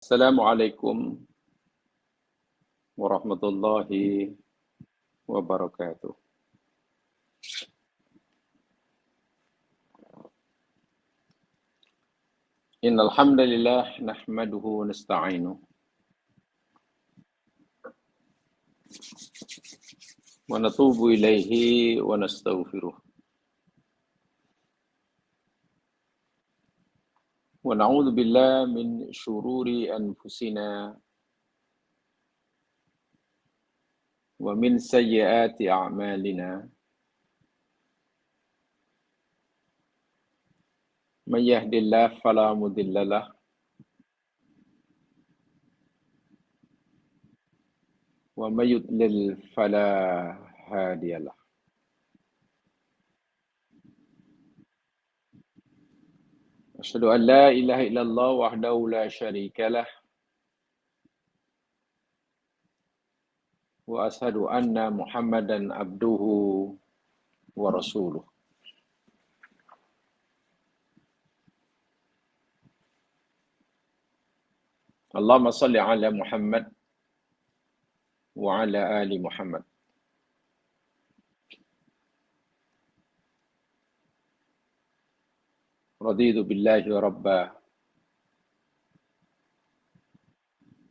Assalamualaikum warahmatullahi wabarakatuh. Innal hamdalillah nahmaduhu wa nasta'inuhu wa natubu ilaihi wa nastaghfiruh. Wa na'udzu billahi min syururi anfusina wa min sayyiati a'malina. May yahdihillahu fala mudilla lahu wa may yudlil fala hadiya lahu. Asyhadu an la ilaha illallah wahdahu la syarika lah wa asyhadu anna Muhammadan abduhu wa rasuluh. Allahumma salli ala Muhammad wa ala ali Muhammad. Raditu billahi rabba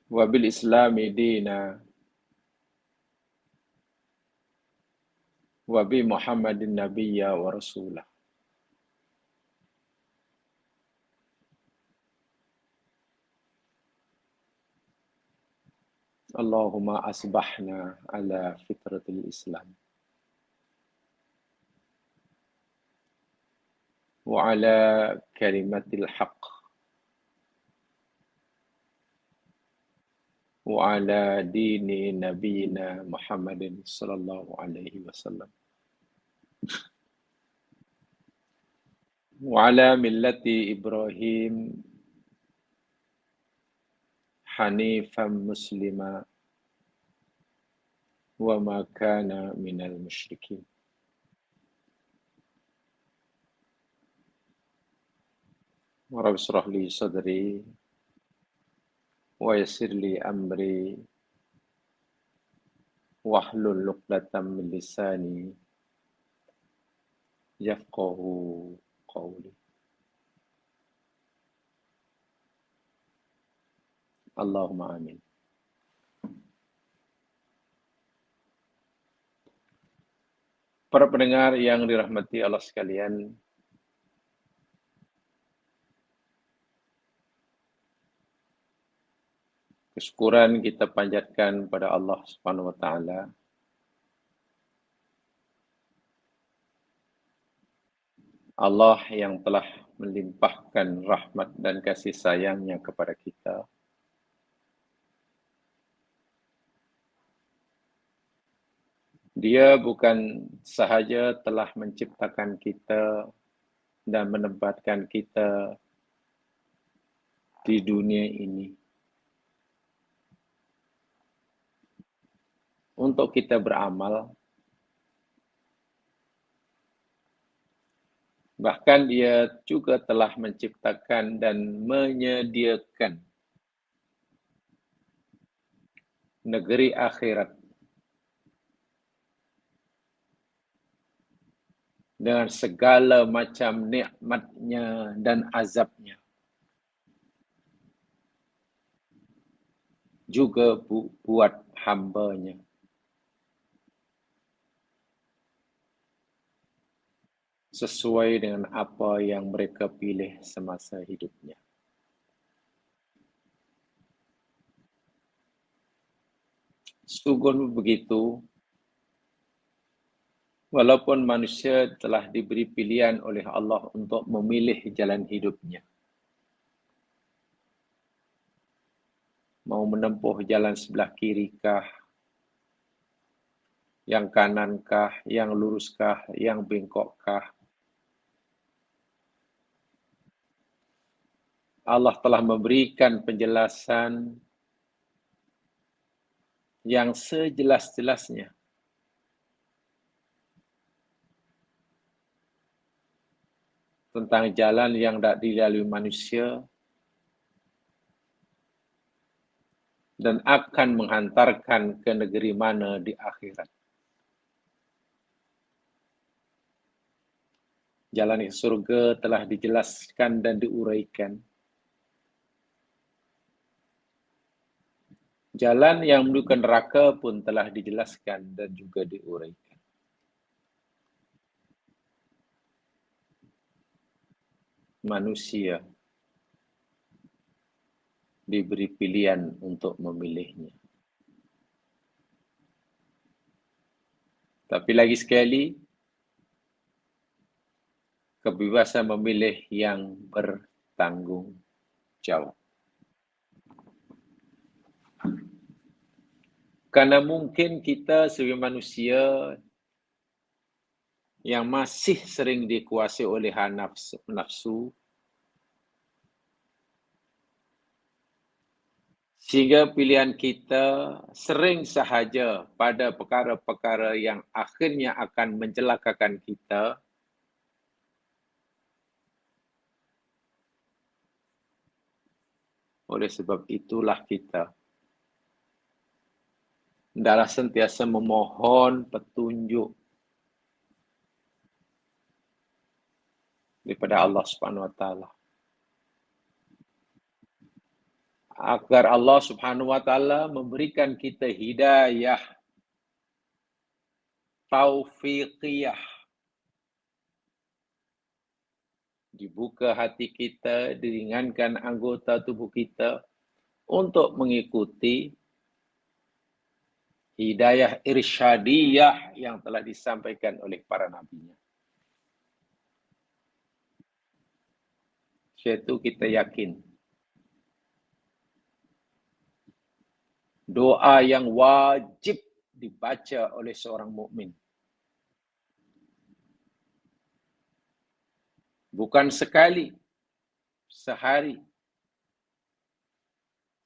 wa bil islami dina wa bi Muhammadin nabiyya wa rasulah. Allahumma asbahna ala fitratil Islam wa ala kalimatil haqq wa ala dini nabiyina Muhammadin sallallahu alaihi wasallam wa ala millati Ibrahim hanifan muslima wa ma kana minal musyrikin. Rabbi shrah li sadri wa yassir li amri wahlul 'uqdatam min lisani yafqahu qawli. Allahumma amin. Para pendengar yang dirahmati Allah sekalian, kesyukuran kita panjatkan pada Allah Subhanahu wa taala Allah yang telah melimpahkan rahmat dan kasih sayangnya kepada kita. Dia bukan sahaja telah menciptakan kita dan menempatkan kita di dunia ini untuk kita beramal, bahkan dia juga telah menciptakan dan menyediakan negeri akhirat dengan segala macam nikmatnya dan azabnya. Juga buat hambanya. Sesuai dengan apa yang mereka pilih semasa hidupnya. Sungguh begitu, walaupun manusia telah diberi pilihan oleh Allah untuk memilih jalan hidupnya. Mau menempuh jalan sebelah kirikah, yang kanankah, yang luruskah, yang bengkokkah. Allah telah memberikan penjelasan yang sejelas-jelasnya tentang jalan yang tidak dilalui manusia dan akan menghantarkan ke negeri mana di akhirat. Jalan ke surga telah dijelaskan dan diuraikan. Jalan yang menuju ke neraka pun telah dijelaskan dan juga diuraikan. Manusia diberi pilihan untuk memilihnya. Tapi lagi sekali, kebebasan memilih yang bertanggung jawab. Karena mungkin kita sebagai manusia yang masih sering dikuasai oleh nafsu, sehingga pilihan kita sering sahaja pada perkara-perkara yang akhirnya akan mencelakakan kita. Oleh sebab itulah kita hendaklah sentiasa memohon petunjuk daripada Allah Subhanahu Wa Taala, agar Allah Subhanahu Wa Taala memberikan kita hidayah taufiqiyah, dibuka hati kita, diringankan anggota tubuh kita untuk mengikuti hidayah irsyadiyah yang telah disampaikan oleh para nabinya. Yaitu kita yakin doa yang wajib dibaca oleh seorang mukmin. Bukan sekali, sehari,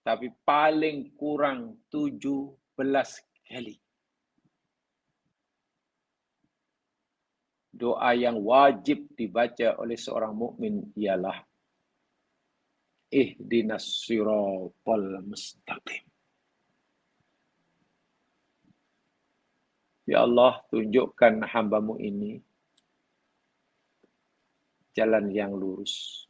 tapi paling kurang 17 kali. Doa yang wajib dibaca oleh seorang mukmin ialah ihdinas siratal mustaqim. Ya Allah, tunjukkan hamba-Mu ini jalan yang lurus.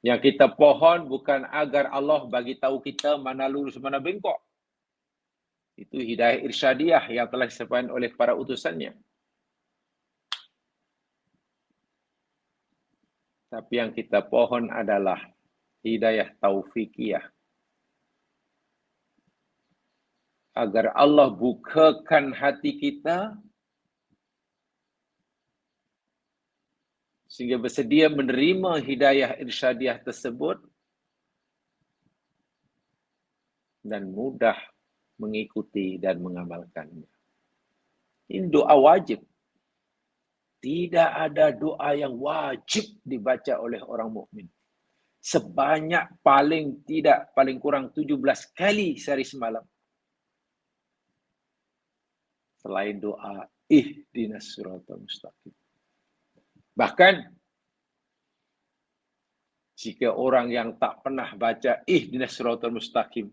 Yang kita pohon bukan agar Allah bagi tahu kita mana lurus, mana bengkok. Itu hidayah irsyadiyah yang telah disampaikan oleh para utusannya. Tapi yang kita pohon adalah hidayah taufikiyah. Agar Allah bukakan hati kita sehingga bersedia menerima hidayah irsyadiyah tersebut dan mudah mengikuti dan mengamalkannya. Ini doa wajib. Tidak ada doa yang wajib dibaca oleh orang mukmin. Sebanyak paling kurang 17 kali sehari semalam. Selain doa ihdinas siratal mustaqim. Bahkan jika orang yang tak pernah baca ihdinas siratal mustaqim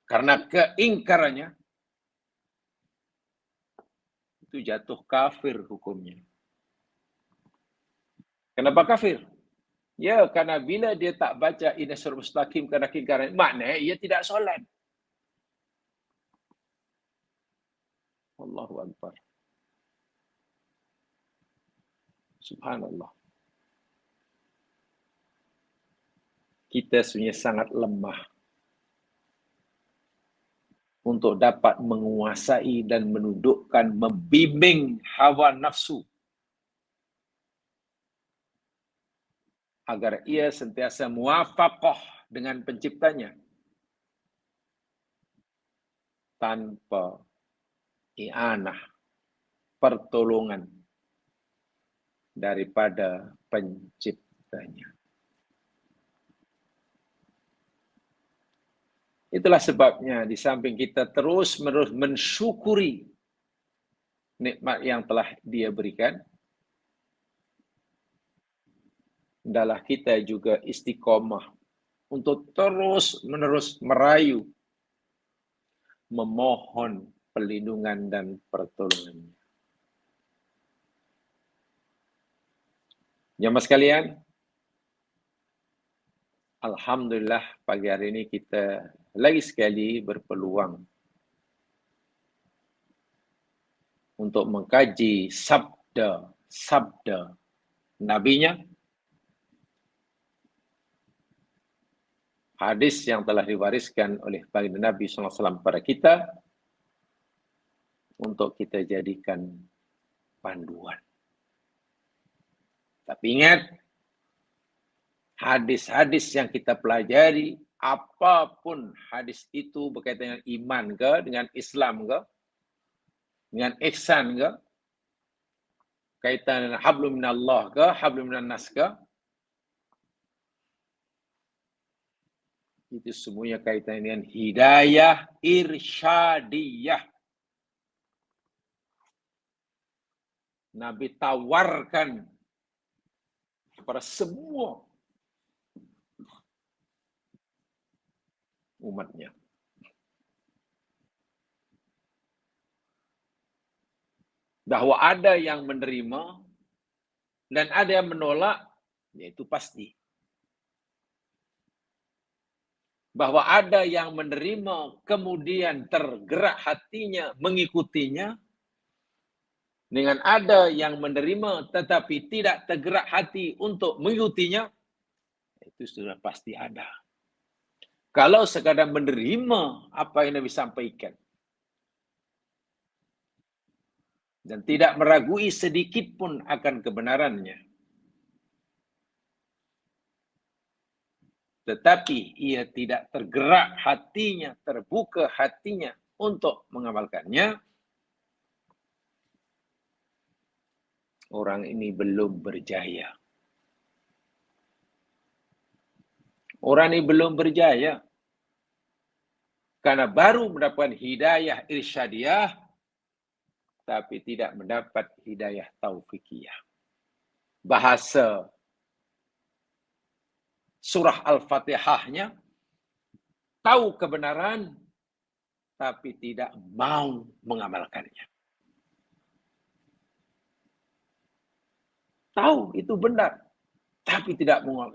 karena keingkarannya, itu jatuh kafir hukumnya. Kenapa kafir? Ya, karena bila dia tak baca ihdinas siratal mustaqim karena keingkaran, maknanya ia tidak solat. Allahu Akbar. Subhanallah. Kita sebenarnya sangat lemah untuk dapat menguasai dan menundukkan, membimbing hawa nafsu agar ia sentiasa muwafaqah dengan penciptanya tanpa i'anah, pertolongan daripada penciptanya. Itulah sebabnya di samping kita terus-menerus mensyukuri nikmat yang telah Dia berikan, hendaklah kita juga istiqomah untuk terus-menerus merayu, memohon perlindungan dan pertolongannya. Jamaah sekalian, alhamdulillah pagi hari ini kita lagi sekali berpeluang untuk mengkaji sabda nabinya, hadis yang telah diwariskan oleh baginda Nabi SAW kepada kita untuk kita jadikan panduan. Tapi ingat, hadis-hadis yang kita pelajari, apapun hadis itu berkaitan dengan iman ke, dengan Islam ke, dengan ihsan ke, kaitan dengan hablum minallah ke, hablum minan nas ke, itu semuanya kaitan dengan hidayah irsyadiyah. Nabi tawarkan kepada semua umatnya. Bahwa ada yang menerima dan ada yang menolak, yaitu pasti. Bahwa ada yang menerima kemudian tergerak hatinya mengikutinya, dengan ada yang menerima tetapi tidak tergerak hati untuk mengikutinya, itu sudah pasti ada. Kalau sekadar menerima apa yang Nabi sampaikan dan tidak meragui sedikit pun akan kebenarannya, tetapi ia tidak tergerak hatinya, terbuka hatinya untuk mengamalkannya, orang ini belum berjaya. Orang ini belum berjaya. Karena baru mendapatkan hidayah irsyadiyah, tapi tidak mendapat hidayah taufikiyah. Bahasa surah Al-Fatihahnya, tahu kebenaran, tapi tidak mau mengamalkannya. Tahu itu benar, tapi tidak mau.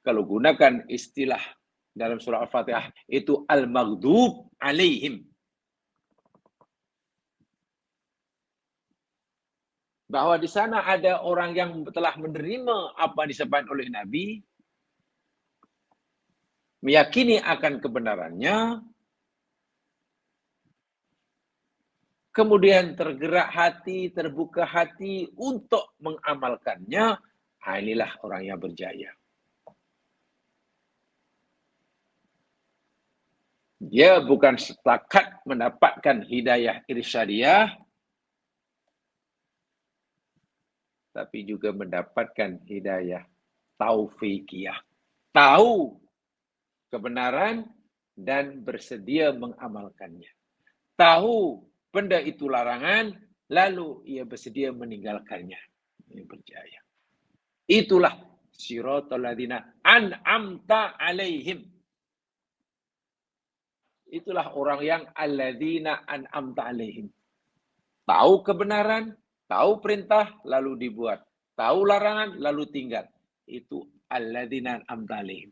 Kalau gunakan istilah dalam surah Al-Fatihah, itu al-maghdub alaihim. Bahwa di sana ada orang yang telah menerima apa yang disampaikan oleh Nabi, meyakini akan kebenarannya, kemudian tergerak hati, terbuka hati untuk mengamalkannya. Inilah orang yang berjaya. Dia bukan setakat mendapatkan hidayah irsyadiyah, tapi juga mendapatkan hidayah taufikiyah. Tahu kebenaran dan bersedia mengamalkannya. Tahu benda itu larangan, lalu ia bersedia meninggalkannya. Ia berjaya. Itulah siratal ladzina an'amta alaihim. Itulah orang yang alladzina an'amta alaihim. Tahu kebenaran, tahu perintah, lalu dibuat. Tahu larangan, lalu tinggal. Itu alladzina an'amta alaihim.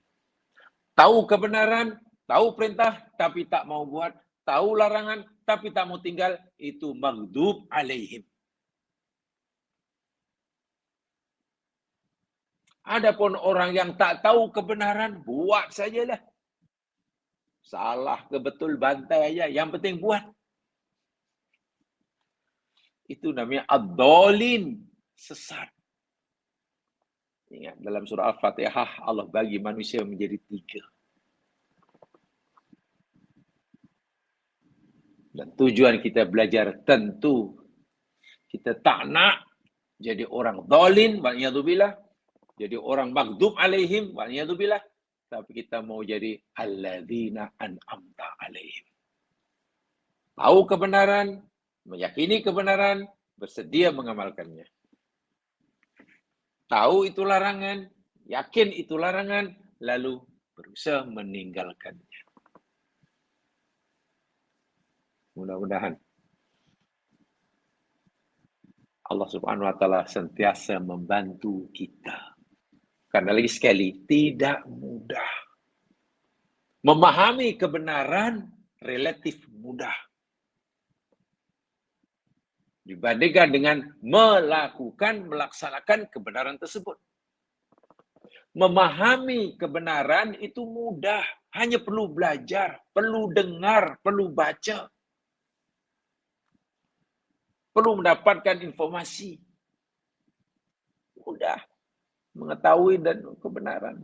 Tahu kebenaran, tahu perintah, tapi tak mau buat. Tahu larangan, tapi tak mau tinggal. Itu maghdub alaihim. Adapun orang yang tak tahu kebenaran, buat sajalah. Salah ke betul bantai aja, yang penting buat. Itu namanya ad-dhalin, sesat. Ingat, dalam surah Al-Fatihah Allah bagi manusia menjadi 3. Dan tujuan kita belajar tentu kita tak nak jadi orang dhalin, wa'niyadzubillah, jadi orang maghdub alaihim, wa'niyadzubillah, tapi kita mau jadi alladzina an'amta alaihim. Tahu kebenaran, meyakini kebenaran, bersedia mengamalkannya. Tahu itu larangan, yakin itu larangan, lalu berusaha meninggalkannya. Mudah-mudahan Allah Subhanahu wa taala sentiasa membantu kita. Karena lagi sekali, tidak mudah. Memahami kebenaran relatif mudah dibandingkan dengan melaksanakan kebenaran tersebut. Memahami kebenaran itu mudah, hanya perlu belajar, perlu dengar, perlu baca, perlu mendapatkan informasi. Mudah mengetahui dan kebenaran.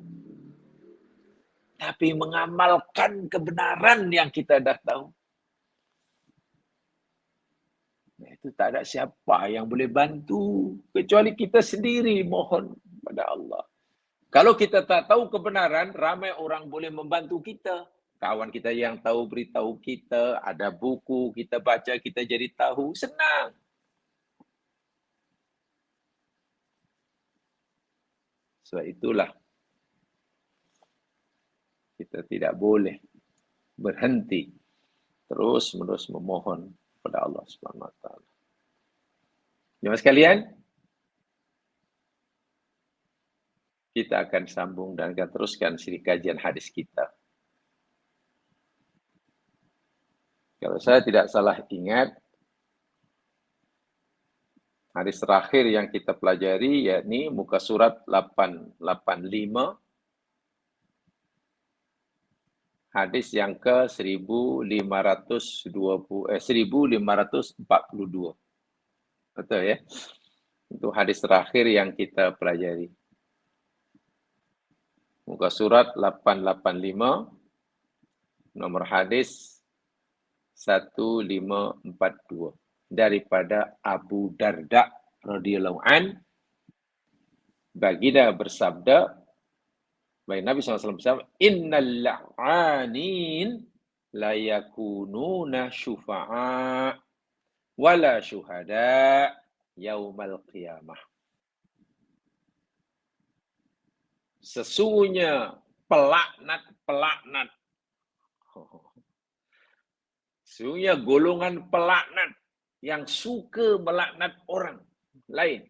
Tapi mengamalkan kebenaran yang kita dah tahu, nah, itu tak ada siapa yang boleh bantu kecuali kita sendiri mohon pada Allah. Kalau kita tak tahu kebenaran, ramai orang boleh membantu kita. Kawan kita yang tahu beritahu kita, ada buku kita baca, kita jadi tahu, senang. Sebab itulah kita tidak boleh berhenti terus-menerus memohon kepada Allah Subhanahu wa taala. Jemaah sekalian, kita akan sambung dan akan teruskan siri kajian hadis kita. Kalau saya tidak salah ingat, hadis terakhir yang kita pelajari yakni muka surat 885, hadis yang ke 1542. Betul ya? Itu hadis terakhir yang kita pelajari. Muka surat 885, nomor hadis 1542. Daripada Abu Darda radhiyallahu an, baginda bersabda, baik Nabi SAW bersabda, innal la'anin la yakununa syufa'a wala syuhada yaumal qiyamah. Sesungguhnya pelaknat, sesungguhnya golongan pelaknat yang suka melaknat orang lain,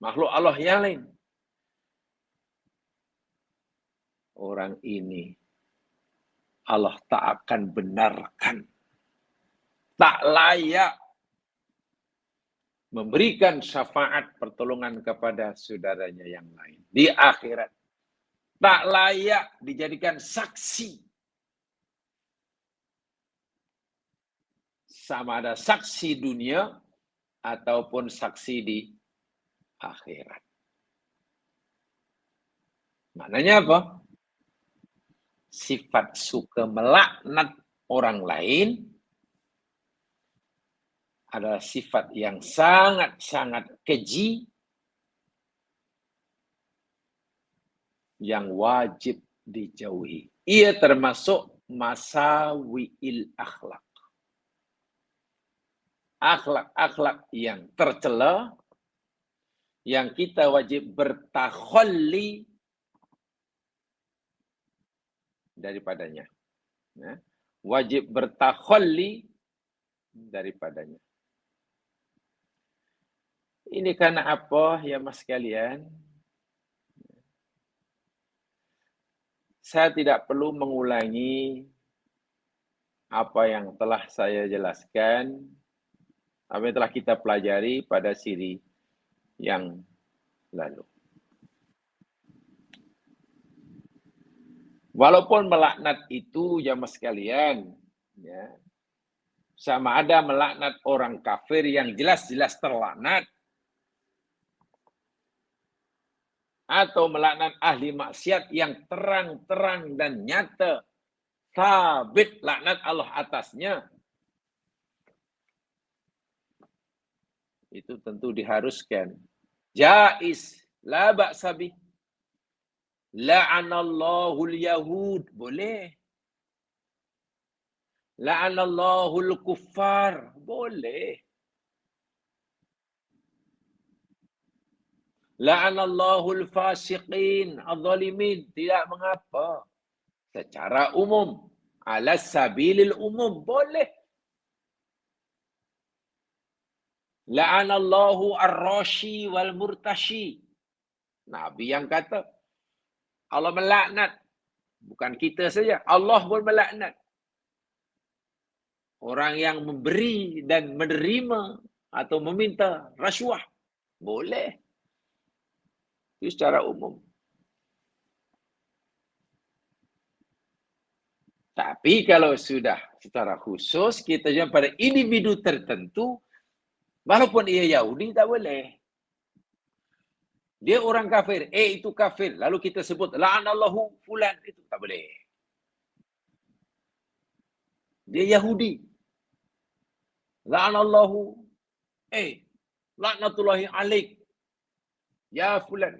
makhluk Allah yang lain, orang ini Allah tak akan benarkan, tak layak memberikan syafaat pertolongan kepada saudaranya yang lain di akhirat. Tak layak dijadikan saksi. Sama ada saksi dunia ataupun saksi di akhirat. Maknanya apa? Sifat suka melaknat orang lain adalah sifat yang sangat-sangat keji yang wajib dijauhi. Ia termasuk masawi'il akhlak. Akhlak-akhlak yang tercela, yang kita wajib bertakhalli daripadanya. Ya. Wajib bertakhalli daripadanya. Ini karena apa ya mas sekalian? Saya tidak perlu mengulangi apa yang telah saya jelaskan, apa yang telah kita pelajari pada siri yang lalu. Walaupun melaknat itu jamaah sekalian, ya, sama ada melaknat orang kafir yang jelas-jelas terlaknat, atau melaknat ahli maksiat yang terang-terang dan nyata, sabit laknat Allah atasnya, itu tentu diharuskan. Jaiz, la ba'sa bih. La'anallahul yahud, boleh. La'anallahul kuffar, boleh. La'anallahul fasiqin, adh-dhalimin. Tidak mengapa. Secara umum. Ala sabilil umum. Boleh. La'anallahu ar-rashi wal murtashi. Nabi yang kata, Allah melaknat. Bukan kita saja. Allah pun melaknat. Orang yang memberi dan menerima atau meminta rasuah. Boleh. Itu secara umum. Tapi kalau sudah secara khusus, kita jumpa pada individu tertentu, walaupun ia Yahudi, tak boleh. Dia orang kafir. Itu kafir. Lalu kita sebut, la'anallahu fulan. Itu tak boleh. Dia Yahudi. La'anallahu. La'natullahi alaik. Ya fulan.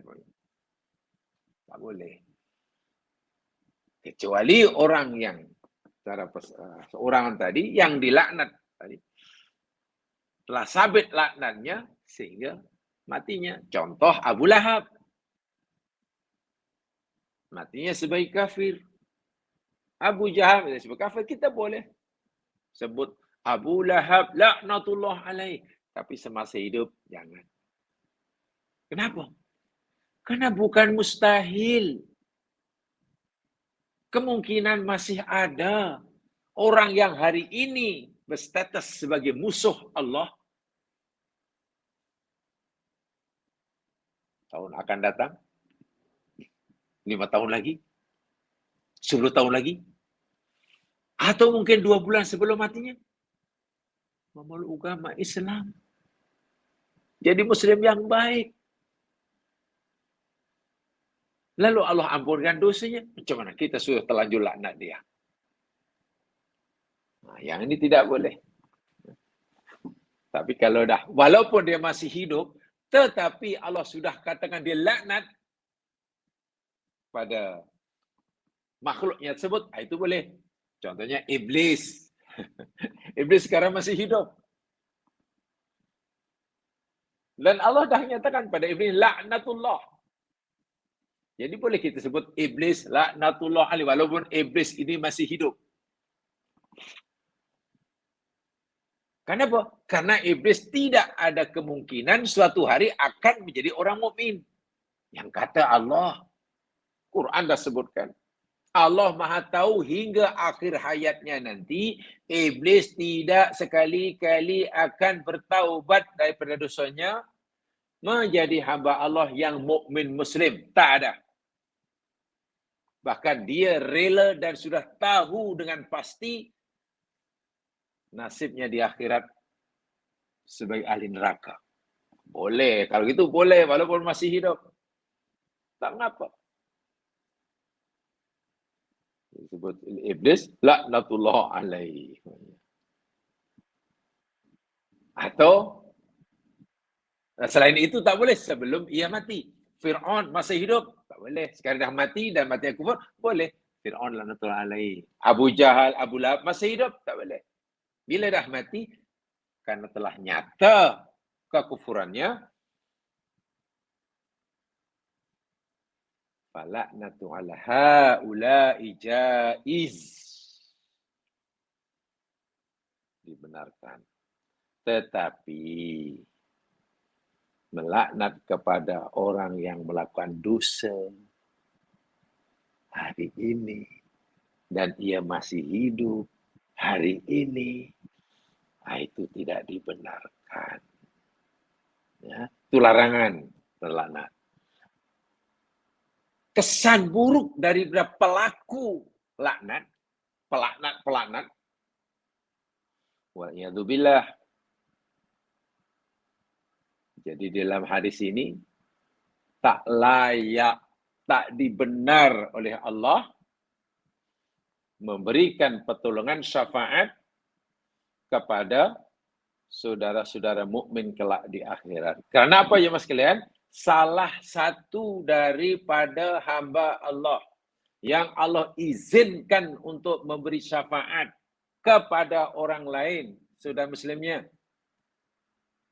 Tak boleh. Kecuali orang yang seorang tadi yang dilaknat tadi telah sabit laknatnya sehingga matinya. Contoh Abu Lahab. Matinya sebagai kafir. Abu Jahal sebagai kafir, kita boleh sebut Abu Lahab laknatullah alaih. Tapi semasa hidup jangan. Kenapa? Karena bukan mustahil. Kemungkinan masih ada orang yang hari ini berstatus sebagai musuh Allah. Tahun akan datang. 5 tahun lagi. 10 tahun lagi. Atau mungkin 2 bulan sebelum matinya. Memeluk agama Islam. Jadi Muslim yang baik. Lalu Allah ampunkan dosanya. Macam mana kita sudah terlanjur laknat dia? Nah, yang ini tidak boleh. Tapi kalau dah, walaupun dia masih hidup, tetapi Allah sudah katakan dia laknat pada makhluknya tersebut, itu boleh. Contohnya iblis. Iblis sekarang masih hidup. Dan Allah dah nyatakan pada iblis laknatullah. Jadi boleh kita sebut iblis laknatullah alaihi walaupun iblis ini masih hidup. Kenapa? Karena iblis tidak ada kemungkinan suatu hari akan menjadi orang mukmin. Yang kata Allah, Quran dah sebutkan. Allah Maha tahu hingga akhir hayatnya nanti, iblis tidak sekali-kali akan bertaubat daripada dosanya menjadi hamba Allah yang mukmin muslim. Tak ada. Bahkan dia rela dan sudah tahu dengan pasti nasibnya di akhirat sebagai ahli neraka. Boleh. Kalau gitu boleh walaupun masih hidup. Tak mengapa. Disebut iblis laknatullah alaihi. Atau selain itu tak boleh sebelum ia mati. Fir'aun masih hidup, tak boleh. Sekarang dah mati dan mati kufur, boleh. Fir'aun laknatullah alaihi. Abu Jahal, Abu Lahab masih hidup, tak boleh. Bila dah mati, karena telah nyata kekufurannya, falaknatu ala haula'i jaiz. Dibenarkan. Tetapi melaknat kepada orang yang melakukan dosa hari ini dan ia masih hidup hari ini, itu tidak dibenarkan. Ya, itu larangan melaknat. Kesan buruk dari pelaku laknat, pelaknat, wa'iyadzubillah. Jadi dalam hadis ini, tak layak, tak dibenar oleh Allah memberikan pertolongan syafaat kepada saudara-saudara mukmin kelak di akhirat. Karena apa ya mas kalian? Salah satu daripada hamba Allah yang Allah izinkan untuk memberi syafaat kepada orang lain, saudara muslimnya,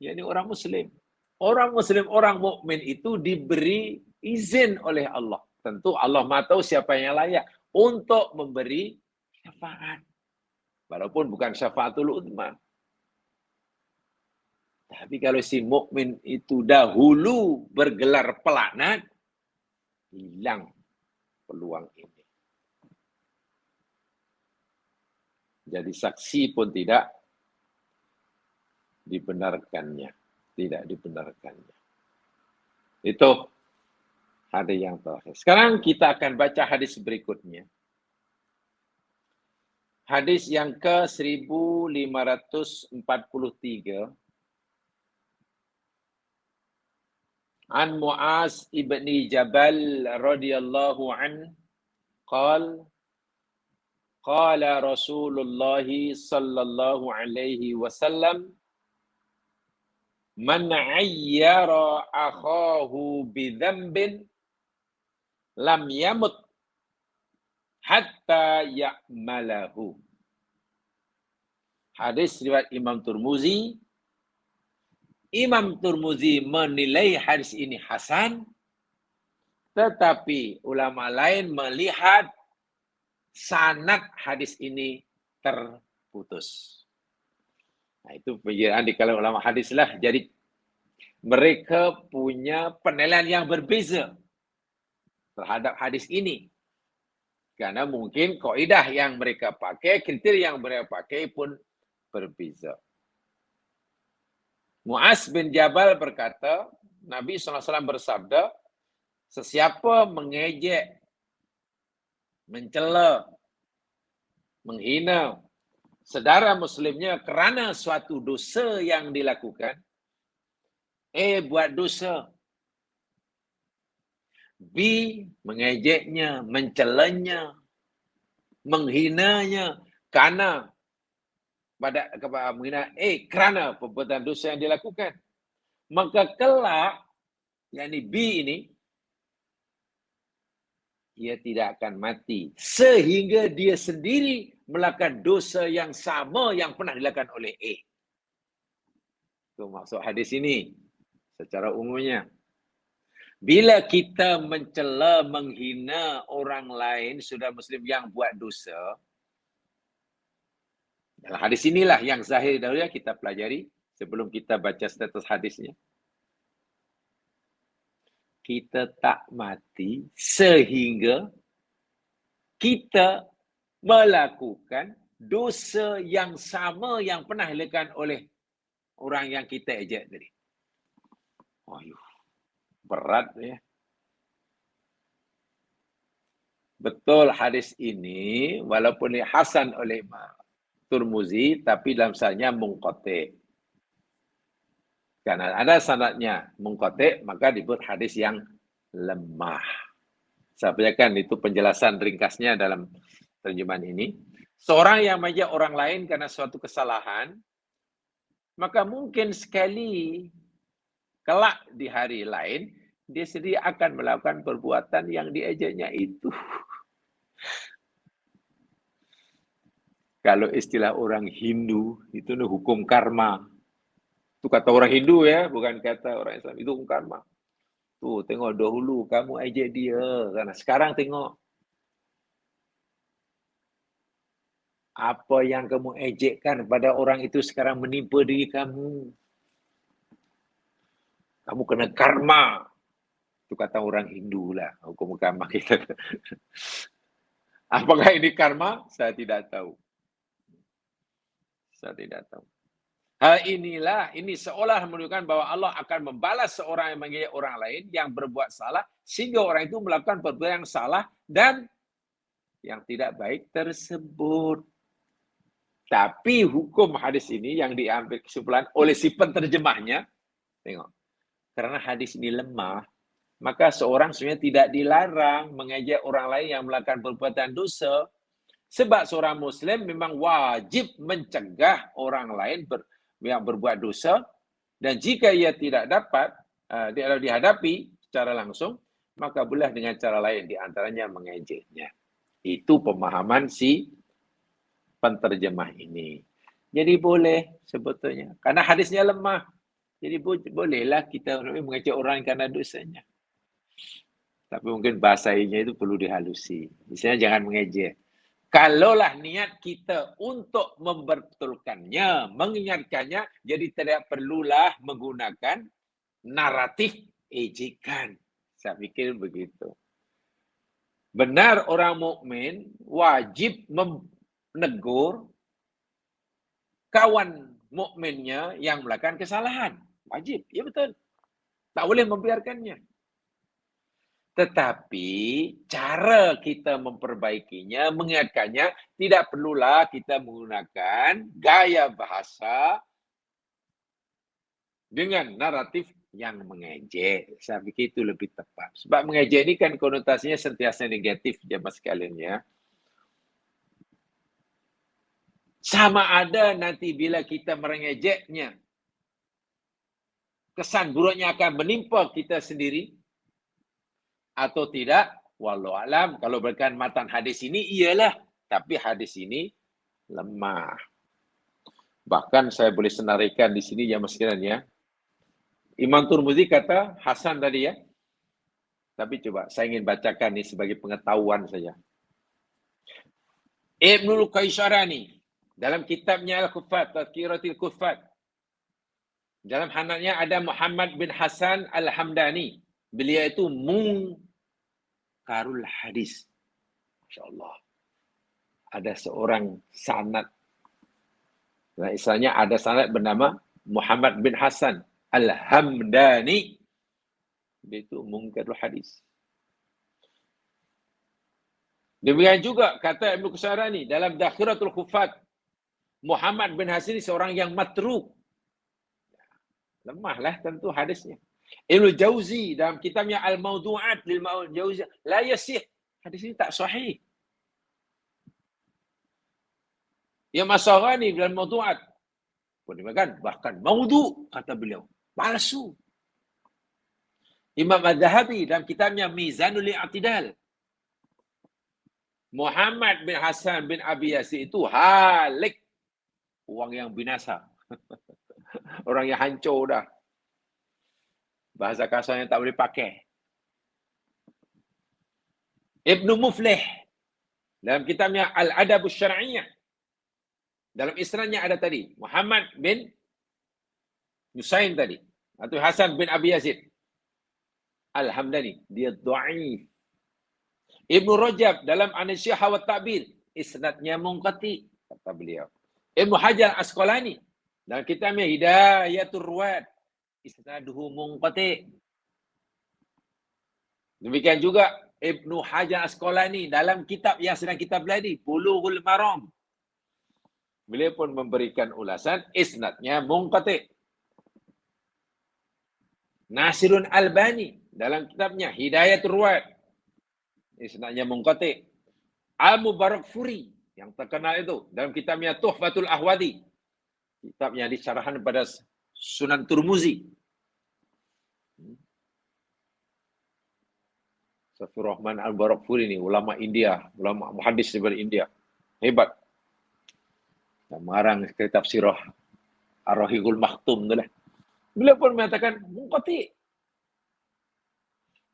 yakni orang muslim. Orang Muslim, orang mukmin itu diberi izin oleh Allah. Tentu Allah Maha tahu siapa yang layak untuk memberi syafaat. Walaupun bukan syafaatul uzma. Tapi kalau si mukmin itu dahulu bergelar pelaknat, hilang peluang ini. Jadi saksi pun tidak dibenarkannya. Tidak dibenarkannya. Itu hadis yang terakhir. Sekarang kita akan baca hadis berikutnya. Hadis yang ke-1543. An Mu'az ibni Jabal radhiyallahu an qala qala Rasulullah sallallahu alaihi wasallam man ayyara akhahu bidhanbin lam yamut hatta ya'malahu. Hadis riwayat Imam Tirmizi. Imam Tirmizi menilai hadis ini hasan, tetapi ulama lain melihat sanad hadis ini terputus. Nah, itu penjelasan di kalangan ulama hadis lah. Jadi mereka punya penilaian yang berbeza terhadap hadis ini. Karena mungkin kaidah yang mereka pakai, kriteria yang mereka pakai pun berbeza. Mu'az bin Jabal berkata, Nabi SAW bersabda, sesiapa mengejek, mencela, menghina saudara muslimnya kerana suatu dosa yang dilakukan, buat dosa. B, mengejeknya, mencelanya, menghinanya kerana kerana perbuatan dosa yang dilakukan. Maka kelak, yakni B ini, ia tidak akan mati sehingga dia sendiri melakukan dosa yang sama yang pernah dilakukan oleh A. Itu maksud hadis ini secara umumnya. Bila kita mencela, menghina orang lain, saudara muslim yang buat dosa, dalam hadis inilah yang zahir dahulu kita pelajari sebelum kita baca status hadisnya. Kita tak mati sehingga kita melakukan dosa yang sama yang pernah dilakukan oleh orang yang kita ejek tadi. Berat ya. Betul hadis ini walaupun hasan oleh Tirmizi, tapi dalam sanadnya munqati. Karena ada sanadnya munqati, maka disebut hadis yang lemah. Saya bacakan itu penjelasan ringkasnya dalam terjemahan ini. Seorang yang mengejek orang lain karena suatu kesalahan, maka mungkin sekali kelak di hari lain, dia sendiri akan melakukan perbuatan yang diejeknya itu. Kalau istilah orang Hindu, itu hukum karma. Itu kata orang Hindu ya, bukan kata orang Islam. Itu hukum karma. Tuh, tengok dahulu kamu ejek dia. Karena sekarang tengok. Apa yang kamu ejekkan pada orang itu sekarang menimpa diri kamu. Kamu kena karma. Itu kata orang Hindu lah. Hukum karma kita. Apakah ini karma? Saya tidak tahu. Saya tidak tahu. Hal inilah, ini seolah menunjukkan bahwa Allah akan membalas seorang yang mengejek orang lain yang berbuat salah, sehingga orang itu melakukan perbuatan yang salah dan yang tidak baik tersebut. Tapi hukum hadis ini yang diambil kesimpulan oleh si penterjemahnya, tengok, karena hadis ini lemah, maka seorang sebenarnya tidak dilarang mengejek orang lain yang melakukan perbuatan dosa. Sebab seorang Muslim memang wajib mencegah orang lain yang berbuat dosa, dan jika ia tidak dapat dihadapi secara langsung, maka boleh dengan cara lain, di antaranya mengejeknya. Itu pemahaman si penterjemah ini. Jadi boleh sebetulnya, karena hadisnya lemah. Jadi bolehlah kita mengejek orang kerana dosanya. Tapi mungkin bahasanya itu perlu dihalusi. Misalnya jangan mengejek. Kalaulah niat kita untuk membetulkannya, mengingatkannya, jadi tidak perlulah menggunakan naratif ejekan. Saya pikir begitu. Benar orang mukmin wajib menegur kawan mukminnya yang melakukan kesalahan. Wajib, ya betul. Tak boleh membiarkannya. Tetapi cara kita memperbaikinya, mengingatkannya, tidak perlulah kita menggunakan gaya bahasa dengan naratif yang mengejek. Saya pikir itu lebih tepat. Sebab mengejek ini kan konotasinya sentiasa negatif, jemaah sekalian ya. Sama ada nanti bila kita mengejeknya, kesan buruknya akan menimpa kita sendiri, atau tidak, wallahu alam. Kalau berdasarkan matan hadis ini, iyalah. Tapi hadis ini lemah. Bahkan saya boleh senaraikan di sini ya sekalian ya. Imam Turmuzi kata Hasan tadi ya. Tapi coba saya ingin bacakan ini sebagai pengetahuan saja. Ibnul Qaisarani dalam kitabnya Al-Kuffat, Tazkiratul Kuffat. Dalam hanatnya ada Muhammad bin Hasan Al-Hamdani. Beliau itu karul hadis. Masya Allah. Ada seorang sanad. Nah, istilahnya ada sanad bernama Muhammad bin Hasan Al-Hamdani. Dia itu mungkarul hadis. Demikian juga kata Ibnu Qusarani dalam Dakhiratul Khufat. Muhammad bin Hasan ini seorang yang matruk. Lemahlah tentu hadisnya. Ibnu Jauzi dalam kitabnya Al-Mawdu'at lil Jauzi la yasih. Hadis ini tak sahih. Yang As-Saghani dalam Mawdu'at bahkan maudhu kata beliau, palsu. Imam Az-Zahabi dalam kitabnya Mizanul I'tidal. Muhammad bin Hasan bin Abi Yazid itu halik, orang yang binasa. Orang yang hancur dah. Bahasa kasar yang tak boleh pakai. Ibnu Muflih dalam kitabnya Al-Adabus Syar'iyyah. Dalam isnadnya ada tadi Muhammad bin Husain tadi atau Hasan bin Abi Yazid Al-Hamdani, dia dhaif. Ibnu Rajab dalam An-Nasyihah wa Ta'bil, isnadnya munqati kata beliau. Ibnu Hajar Asqalani dalam kitabnya Hidayatul Ruwat, isnaduhu munqati. Demikian juga Ibnu Hajar Asqalani dalam kitab yang sedang kita pelajari, Bulughul Maram. Beliau pun memberikan ulasan isnadnya munqati. Nasirun Albani dalam kitabnya Hidayatul Ruwat, isnadnya munqati. Al-Mubarakfuri yang terkenal itu dalam kitabnya Tuhfatul Ahwadi, kitab yang disyarahkan pada Sunan Turmuzi. Safiur Rahman Al-Barakfuri ini ulama India, ulama muhaddis dari India. Hebat. Yang mengarang kitab sirah Ar-Rahiqul Maktum itulah. Beliau pun mengatakan munqati.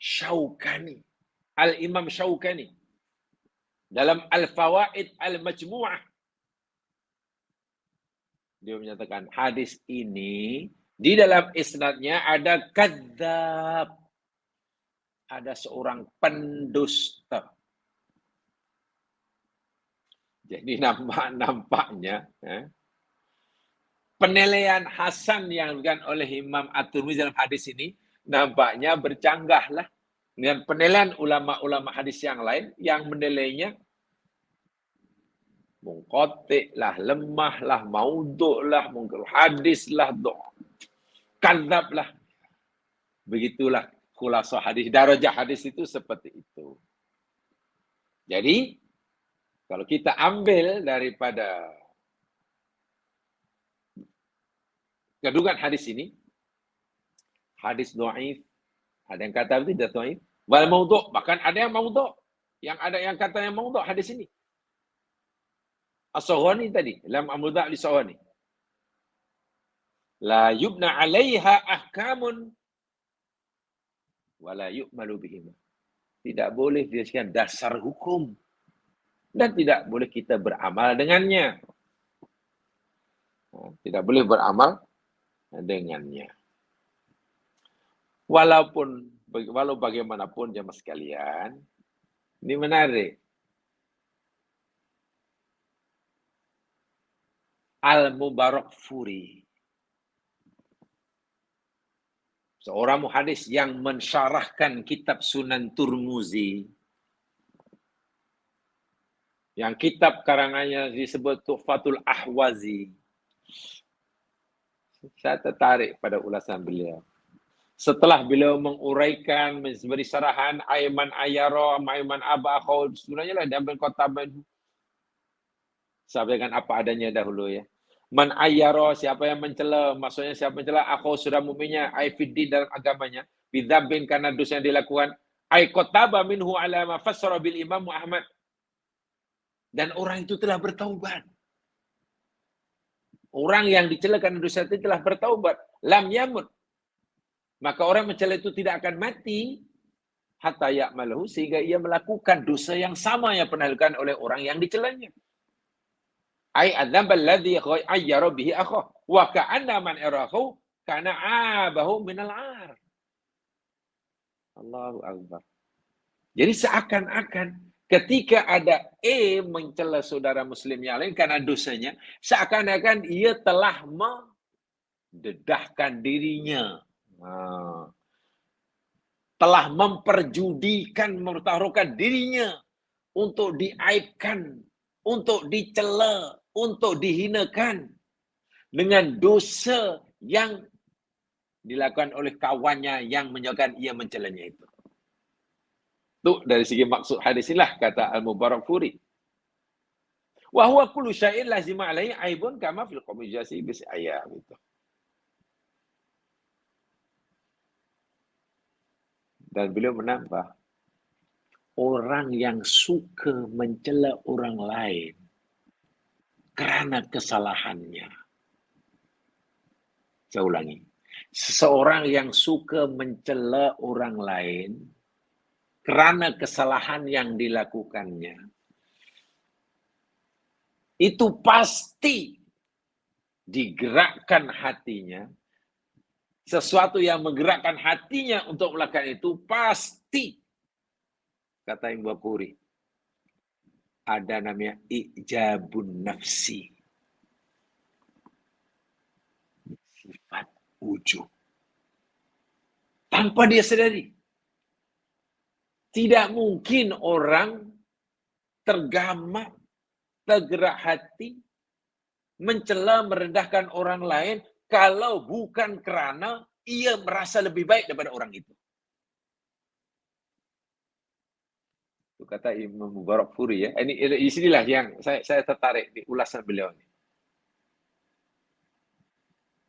Syaukani, Al-Imam Syaukani dalam Al-Fawaid Al-Majmu'ah, dia menyatakan hadis ini di dalam isnadnya ada kadzab, ada seorang pendusta. Jadi nampaknya penilaian Hasan yang dilakukan oleh Imam At-Tirmidzi dalam hadis ini nampaknya bercanggahlah dengan penilaian ulama-ulama hadis yang lain yang menilainya munqati lah, lemah lah, maudhu' lah, mungkar hadis lah, kadzab lah. Begitulah khulasah hadis. Darajah hadis itu seperti itu. Jadi kalau kita ambil daripada kandungan hadis ini, hadis dhaif, ada yang kata tidak dhaif, wal maudhu', bahkan ada yang maudhu', yang ada yang kata yang maudhu' hadis ini. As-Saghani tadi, dalam Amudza' li Saghani. La yubna 'alaiha ahkamun wa la yu'malu bihim. Tidak boleh dijadikan dasar hukum dan tidak boleh kita beramal dengannya. Tidak boleh beramal dengannya. Walau bagaimanapun jemaah sekalian, ini menarik. Al-Mubarakfuri, seorang muhadis yang mensyarahkan kitab Sunan Turmuzi, yang kitab karangannya disebut Tuhfatul Ahwazi. Saya tertarik pada ulasan beliau. Setelah beliau menguraikan, memberi syarahan Aiman Ayaro, Aiman Aba Akhau, sebenarnya lah diambil kota sampaikan apa adanya dahulu ya. Man Ayaro, siapa yang mencela, maksudnya siapa mencela Akhau sudah mu'minnya, Aifiddi dalam agamanya, bidzambin karena dosa yang dilakukan, ay qataba minhu ala ma fassara bil Imam Ahmad. Dan orang itu telah bertaubat. Orang yang dicela karena dosa itu telah bertaubat. Lam yamut. Maka orang mencela itu tidak akan mati hatta ya'malahu, sehingga ia melakukan dosa yang sama yang pernah dilakukan oleh orang yang dicelanya. Ai adzab alladhi ayyara bihi akhahu wa ka'anna man arahu kana abahu minal ar. Allahu akbar. Jadi seakan-akan ketika ada mencela saudara muslim yang lain karena dosanya, seakan-akan ia telah mendedahkan dirinya. Telah memperjudikan, mempertaruhkan dirinya untuk diaibkan, untuk dicela, untuk dihinakan dengan dosa yang dilakukan oleh kawannya yang menyebabkan ia mencelanya itu. Itu dari segi maksud hadis inilah kata Al-Mubarakfuri. Wa huwa kullu syai'in lazima alaihi aibun kama fil qamijasi bis ayam itu. Dan beliau menambah, orang yang suka mencela orang lain karena kesalahannya. Saya ulangi. Seseorang yang suka mencela orang lain karena kesalahan yang dilakukannya, itu pasti digerakkan hatinya. Sesuatu yang menggerakkan hatinya untuk melakukan itu pasti, kata Imam Bukhari, ada namanya ijabun nafsi. Sifat ujub. Tanpa dia sadari. Tidak mungkin orang tergamak, tergerak hati, mencela, merendahkan orang lain, kalau bukan karena ia merasa lebih baik daripada orang itu. Itu kata Imam Mubarakfuri ya. Ini di sinilah yang saya tertarik di ulasan beliau ini.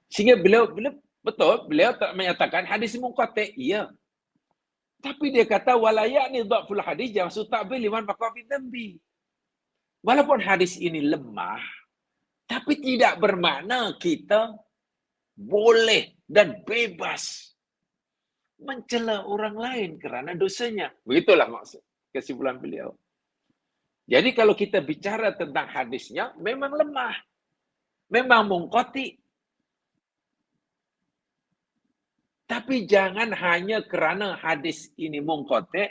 Sehingga beliau menyatakan hadis munqati, iya. Tapi dia kata walayani dhaful hadis jangan ta'bil liman baqa fi dhanbi. Walaupun hadis ini lemah, tapi tidak bermakna kita boleh dan bebas mencela orang lain kerana dosanya. Begitulah maksud kesimpulan beliau. Jadi kalau kita bicara tentang hadisnya, memang lemah. Memang munqati. Tapi jangan hanya kerana hadis ini munqati,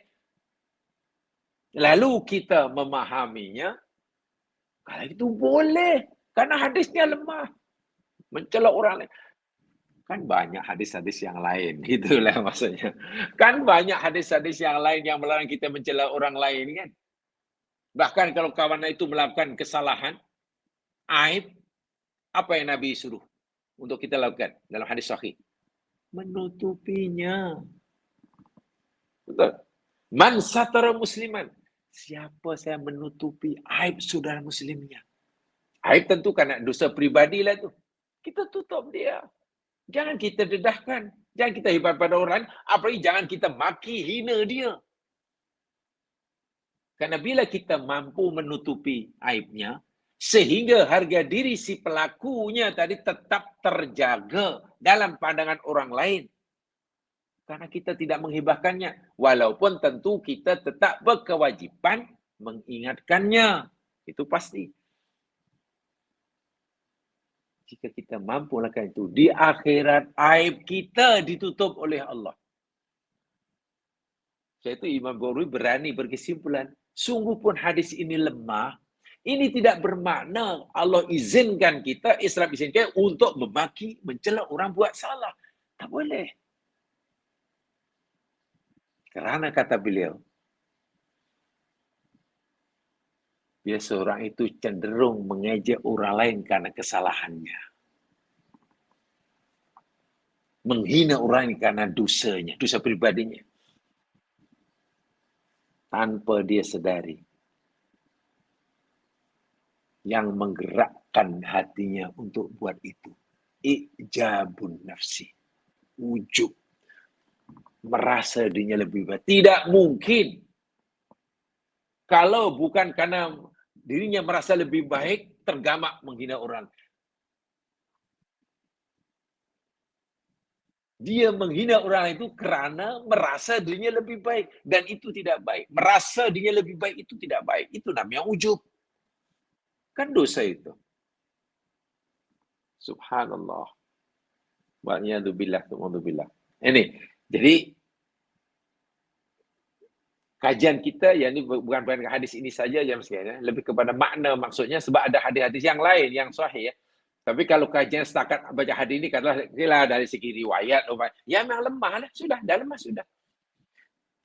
lalu kita memahaminya, kalau itu boleh. Karena hadisnya lemah. Mencela orang lain. Kan banyak hadis-hadis yang lain. Itulah maksudnya. Kan banyak hadis-hadis yang lain yang melarang kita mencela orang lain kan. Bahkan kalau kawan itu melakukan kesalahan, aib, apa yang Nabi suruh untuk kita lakukan dalam hadis sahih? Menutupinya. Betul. Man satara musliman. Siapa saya menutupi aib saudara muslimnya? Aib tentu karena dosa pribadilah tu. Kita tutup dia. Jangan kita dedahkan. Jangan kita hebat pada orang. Apalagi jangan kita maki, hina dia. Karena bila kita mampu menutupi aibnya, Sehingga harga diri si pelakunya tadi tetap terjaga dalam pandangan orang lain. Karena kita tidak menghibahkannya. Walaupun tentu kita tetap berkewajiban mengingatkannya. Itu pasti. Jika kita mampu lakukan itu, di akhirat aib kita ditutup oleh Allah. Saya itu Imam Ghazali berani berkesimpulan, sungguh pun hadis ini lemah. Ini tidak bermakna Allah izinkan kita, Islam izinkan untuk memaki, mencela orang buat salah. Tak boleh. Karena kata beliau, dia seorang itu cenderung mengejek orang lain karena kesalahannya. Menghina orang ini karena dosanya, dosa pribadinya. Tanpa dia sadari. Yang menggerakkan hatinya untuk buat itu. Ijabun nafsi. Ujub. Merasa dirinya lebih baik. Tidak mungkin. Kalau bukan karena dirinya merasa lebih baik, tergamak menghina orang. Dia menghina orang itu kerana merasa dirinya lebih baik. Dan itu tidak baik. Merasa dirinya lebih baik itu tidak baik. Itu namanya ujub. Kan dosa itu. Subhanallah. Wa'iyadzubillah. Ini, jadi kajian kita, ya ini bukan hadis ini saja ya sekalian, lebih kepada makna maksudnya sebab ada hadis-hadis yang lain yang sahih ya. Tapi kalau kajian setakat baca hadis ini katakanlah dari segi riwayat, ya memang lemah lah, sudah, dah lemah sudah.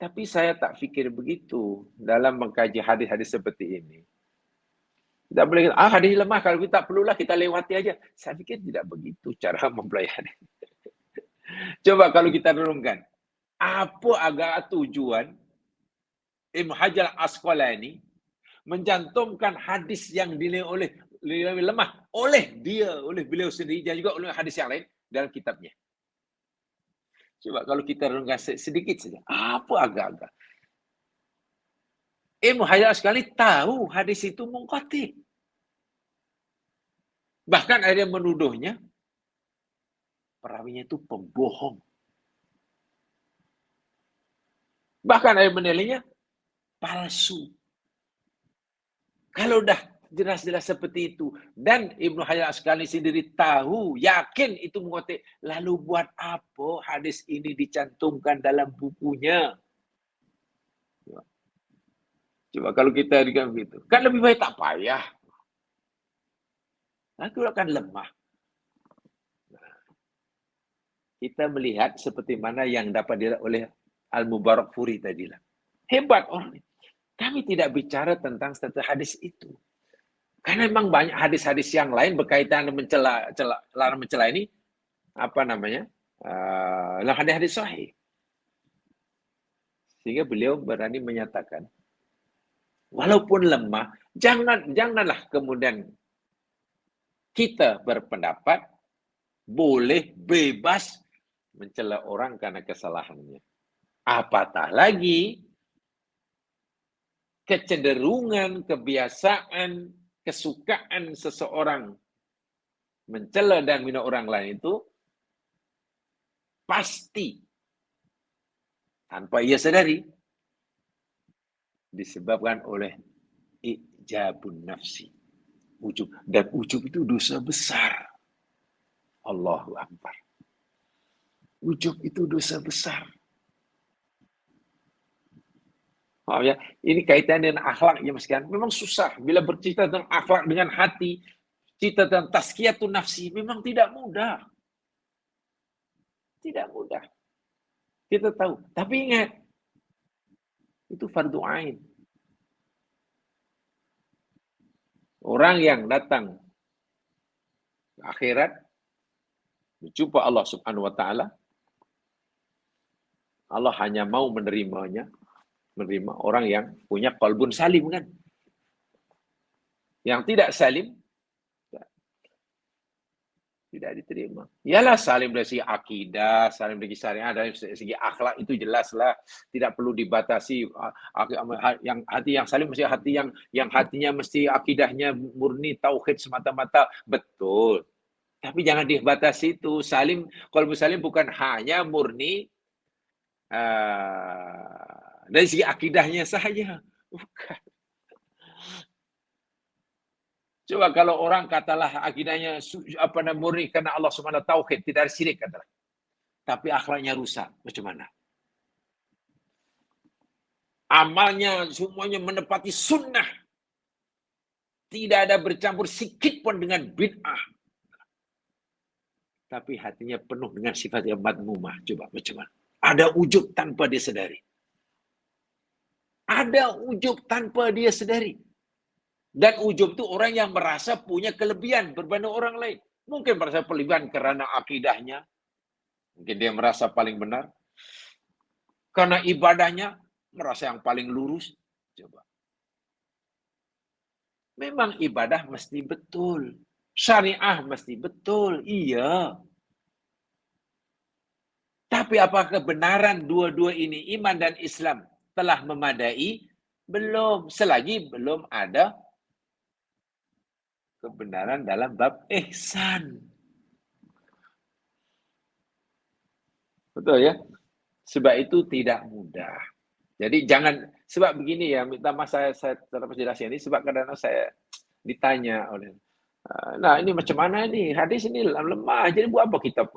Tapi saya tak fikir begitu dalam mengkaji hadis-hadis seperti ini. Tidak boleh, hadis lemah, kalau kita perlulah kita lewati aja. Saya fikir tidak begitu cara mempelajari. Coba kalau kita renungkan, apa agak tujuan Ibnu Hajar Asqalani mencantumkan hadis yang dinilai oleh lemah oleh beliau sendiri dan juga oleh hadis yang lain dalam kitabnya. Coba kalau kita renungkan sedikit saja, apa agak-agak. Ibnu Hajar Asqalani tahu hadis itu munqati. Bahkan ada yang menuduhnya perawinya itu pembohong. Bahkan ada yang menilainya palsu. Kalau dah jelas-jelas seperti itu, dan Ibnu Hajar Asqalani sendiri tahu, yakin itu mengotek, lalu buat apa hadis ini dicantumkan dalam bukunya? Coba kalau kita dikatakan begitu, kan lebih baik tak payah. Itu akan lemah. Kita melihat seperti mana yang dapat dilihat oleh Al-Mubarakfuri tadi lah. Hebat orang ini. Kami tidak bicara tentang satu hadis itu. Karena memang banyak hadis-hadis yang lain berkaitan dengan larang mencela ini, apa namanya? Hadis-hadis sahih. Sehingga beliau berani menyatakan, walaupun lemah, janganlah kemudian kita berpendapat boleh bebas mencela orang karena kesalahannya. Apatah lagi kecenderungan, kebiasaan, kesukaan seseorang mencela dan menghina orang lain itu pasti tanpa ia sadari disebabkan oleh ijabun nafsi, ujub. Dan ujub itu dosa besar. Allahu Akbar. Ujub itu dosa besar. Maaf ya, ini kaitan dengan akhlak ya Mas kan. Memang susah bila bercerita tentang akhlak dengan hati, cerita tentang tazkiyatun nafsi, memang tidak mudah. Tidak mudah. Kita tahu, tapi ingat itu fardu ain. Orang yang datang ke akhirat berjumpa Allah Subhanahu wa taala, Allah hanya mau menerima orang yang punya qalbun salim kan. Yang tidak salim, Tidak diterima. Iyalah saling dari segi akidah, saling dari segi syariah, dari segi akhlak itu jelaslah tidak perlu dibatasi. Yang hati yang saling mesti hati yang hatinya mesti akidahnya murni tauhid semata-mata, betul. Tapi jangan dibatasi itu. Salim, kalau salim bukan hanya murni dari segi akidahnya saja, bukan. Coba kalau orang katalah akidahnya murni karena Allah Subhanahu tauhid, tidak ada syirik katalah. Tapi akhlaknya rusak, macam mana? Amalnya semuanya menepati sunnah. Tidak ada bercampur sikit pun dengan bid'ah. Tapi hatinya penuh dengan sifat yang madmumah. Coba macam mana? Ada ujub tanpa dia sadari. Ada ujub tanpa dia sadari. Dan ujub itu orang yang merasa punya kelebihan berbanding orang lain. Mungkin merasa kelebihan karena akidahnya. Mungkin dia merasa paling benar. Karena ibadahnya merasa yang paling lurus. Coba. Memang ibadah mesti betul. Syariah mesti betul. Iya. Tapi apakah kebenaran dua-dua ini, iman dan Islam, telah memadai? Belum. Selagi belum ada kebenaran dalam bab ihsan. Betul ya? Sebab itu tidak mudah. Jadi jangan, sebab begini ya, minta mas saya terus jelasin ini, sebab kadang-kadang saya ditanya oleh, nah ini macam mana ini, hadis ini lemah, jadi buat apa kita,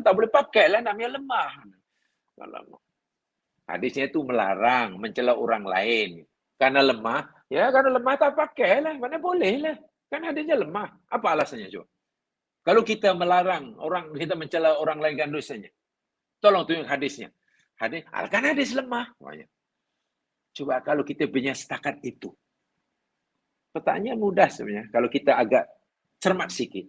tak boleh pakai lah, namanya lemah. Hadisnya itu melarang, mencela orang lain. Karena lemah, ya karena lemah tak pakai lah, mana boleh lah. Kan hadisnya lemah, apa alasannya coba? Kalau kita melarang, kita mencela orang lain kan dosanya. Tolong tunjuk hadisnya. Kan hadis lemah. Coba kalau kita punya setakat itu. Pertanyaan mudah sebenarnya. Kalau kita agak cermat sikit.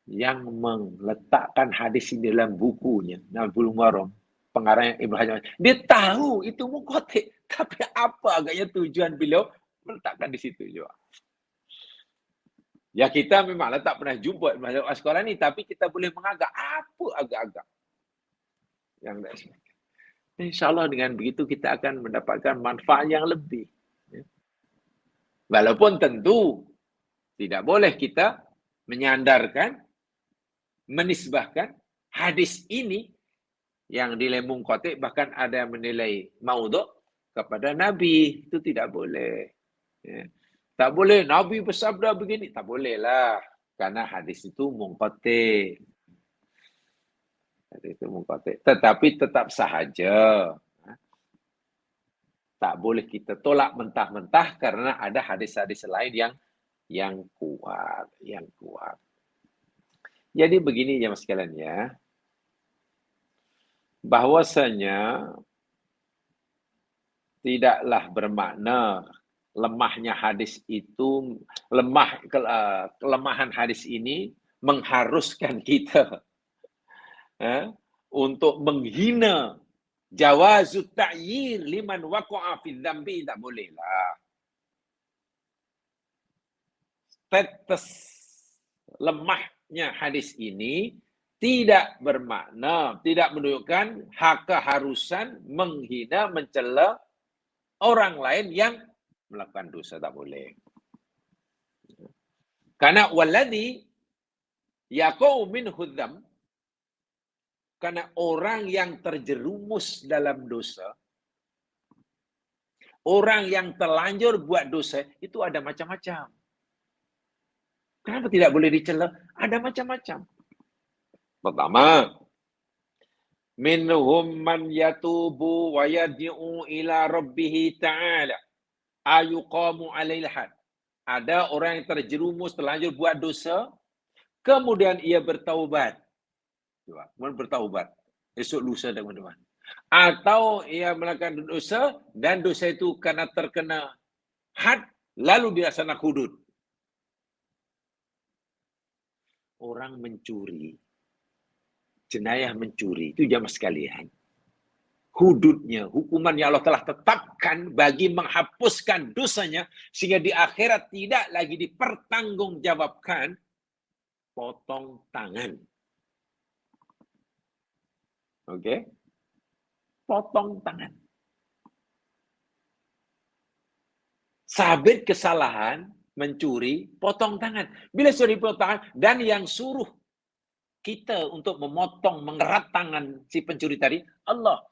Yang meletakkan hadis ini dalam bukunya, Bulughul Maram, pengarangnya Ibnu Hajar, dia tahu itu mukhotik. Tapi apa agaknya tujuan beliau meletakkan di situ juga. Ya kita memanglah tak pernah jumpa Ibnu Hajar Asqalani, tapi kita boleh mengagak apa agak-agak. Yang InsyaAllah dengan begitu kita akan mendapatkan manfaat yang lebih. Walaupun tentu tidak boleh kita menyandarkan, menisbahkan hadis ini yang dilembung kotik, bahkan ada yang menilai maudhu' kepada Nabi. Itu tidak boleh. Tak boleh, Nabi bersabda begini. Tak boleh lah. Karena hadis itu mungkotik. Tetapi tetap sahaja. Tak boleh kita tolak mentah-mentah karena ada hadis-hadis lain yang kuat. Jadi begini ya mas sekalian ya. Bahwasanya tidaklah bermakna lemahnya hadis itu, kelemahan hadis ini mengharuskan kita untuk menghina jawazut ta'yir liman waqa'a fi dzambi, tak boleh lah. Status lemahnya hadis ini tidak bermakna, tidak menunjukkan keharusan menghina, mencela orang lain yang melakukan dosa, tak boleh. Karena walladzi yaqau minhu dzam, karena orang yang terjerumus dalam dosa, orang yang terlanjur buat dosa, itu ada macam-macam. Kenapa tidak boleh dicela? Ada macam-macam. Pertama, minhum man yatubu wa yad'u ila rabbih ta'ala ayuqamu alail had. Ada orang yang terjerumus, terlanjur buat dosa, kemudian ia bertaubat. Kemudian bertaubat. Esok lusa dan teman-teman. Atau ia melakukan dosa, dan dosa itu karena terkena had, lalu dilaksanakan hudud. Orang mencuri, jenayah mencuri, itu jamaah sekalian. hududnya, hukuman yang Allah telah tetapkan bagi menghapuskan dosanya, sehingga di akhirat tidak lagi dipertanggungjawabkan, potong tangan. Oke? Potong tangan. Sabit kesalahan, mencuri, potong tangan. Bila sudah dipotong tangan, dan yang suruh kita untuk memotong, mengerat tangan si pencuri tadi, Allah.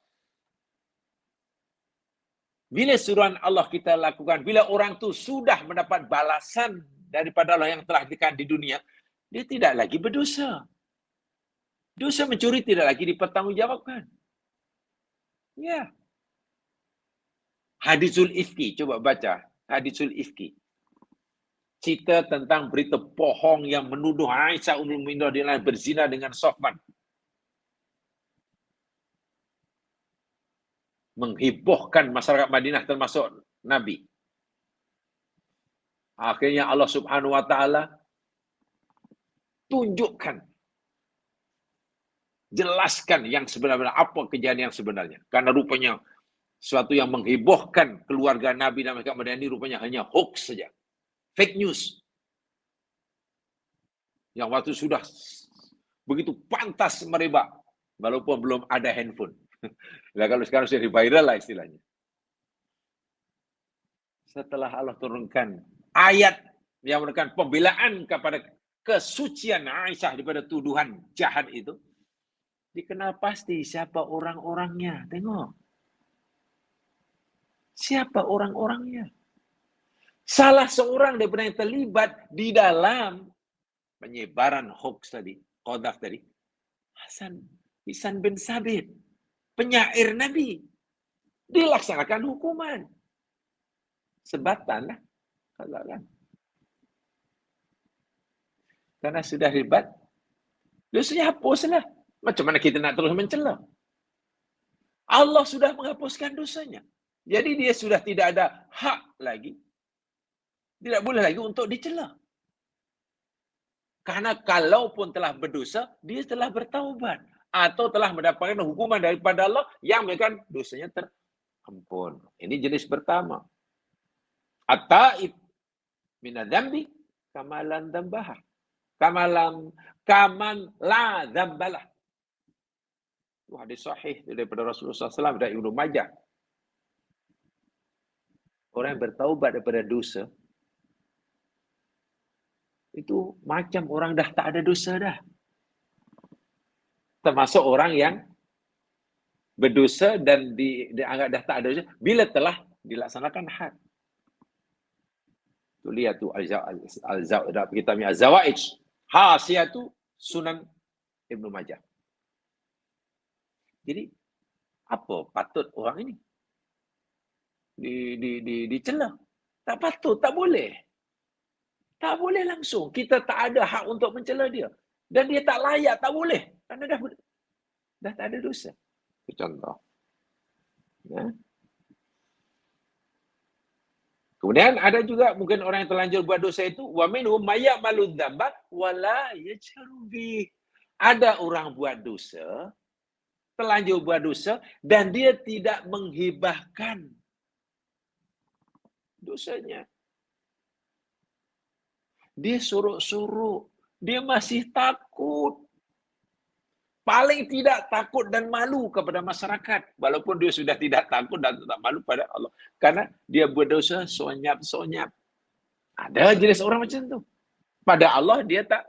Bila suruhan Allah kita lakukan, bila orang itu sudah mendapat balasan daripada Allah yang telah diberikan di dunia, dia tidak lagi berdosa. Dosa mencuri tidak lagi dipertanggungjawabkan. Ya. Hadisul Ifki, coba baca. Hadisul Ifki. Cerita tentang berita bohong yang menuduh Aisyah Ummul Mukminin berzina dengan Sofwan. Menghiburkan masyarakat Madinah termasuk Nabi. Akhirnya Allah Subhanahu wa taala tunjukkan, jelaskan yang sebenarnya, apa kejadian yang sebenarnya. Karena rupanya suatu yang menghiburkan keluarga Nabi dan masyarakat Madinah ini rupanya hanya hoax saja. Fake news. Yang waktu sudah begitu pantas merebak, walaupun belum ada handphone. Nah, kalau sekarang sudah viral lah istilahnya. Setelah Allah turunkan ayat yang merupakan pembelaan kepada kesucian Aisyah daripada tuduhan jahat itu, dikenal pasti siapa orang-orangnya. Tengok. Siapa orang-orangnya? Salah seorang daripada yang terlibat di dalam penyebaran hoax tadi, qadhaf tadi, Hasan bin Sabit, penyair Nabi, dilaksanakan hukuman. Sebatan lah. Katakan. Karena sudah ribat, dosanya hapuslah. Macam mana kita nak terus mencela? Allah sudah menghapuskan dosanya. Jadi dia sudah tidak ada hak lagi. Tidak boleh lagi untuk dicela. Karena kalaupun telah berdosa, dia telah bertaubat. Atau telah mendapatkan hukuman daripada Allah yang menyebabkan dosanya terampun. Ini jenis pertama. At-ta'ib minadzambi kamalan dzambaha. Kaman la dzambalah. Itu hadis sahih daripada Rasulullah SAW dan Ibnu Majah. Orang yang bertaubat daripada dosa, itu macam orang dah tak ada dosa dah. Termasuk orang yang berdosa dan dianggap dah tak ada dosa bila telah dilaksanakan had. Tu lihat tu kitab Az-Zawaid. Hasiyatu Sunan Ibnu Majah. Jadi apa patut orang ini dicela? Tak patut, tak boleh. Tak boleh langsung. Kita tak ada hak untuk mencela dia. Dan dia tak layak, tak boleh. Kerana dah tak ada dosa. Itu contoh. Ya. Kemudian ada juga mungkin orang yang terlanjur buat dosa itu, wa minhum may ya'malu dzamba wa la yajharu bih. Ada orang buat dosa, terlanjur buat dosa dan dia tidak menghibahkan dosanya. Dia suruh-suruh, dia masih takut. Paling tidak takut dan malu kepada masyarakat. Walaupun dia sudah tidak takut dan tak malu pada Allah. Karena dia berdosa sonyap-sonyap. Ada jenis orang macam tu. Pada Allah dia tak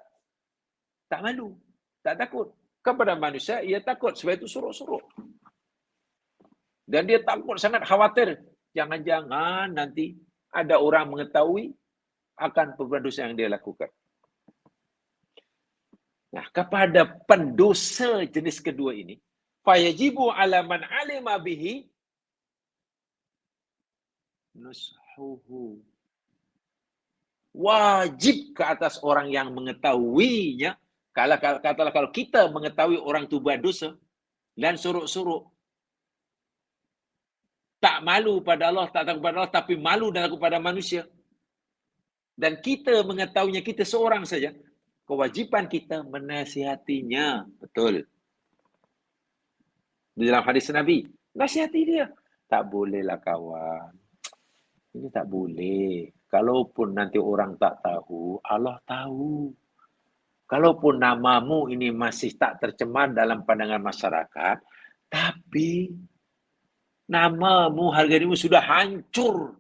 malu. Tak takut. Kepada manusia ia takut. Sebab itu suruh-suruh. Dan dia takut, sangat khawatir. Jangan-jangan nanti ada orang mengetahui akan perbuatan dosa yang dia lakukan. Nah, kepada pendosa jenis kedua ini, fayajibu ala man alima bihi nushuhu. Wajib ke atas orang yang mengetahuinya. Kalau kita mengetahui orang itu buat dosa dan suruh-suruh, tak malu pada Allah, tak takut pada Allah, tapi malu dan takut pada manusia. Dan kita mengetahuinya, kita seorang saja. Kewajiban kita menasihatinya. Betul. Di dalam hadis Nabi, Nasihati dia. Tak bolehlah kawan. Ini tak boleh. Kalaupun nanti orang tak tahu, Allah tahu. Kalaupun namamu ini masih tak tercemar dalam pandangan masyarakat, tapi namamu, harga dirimu sudah hancur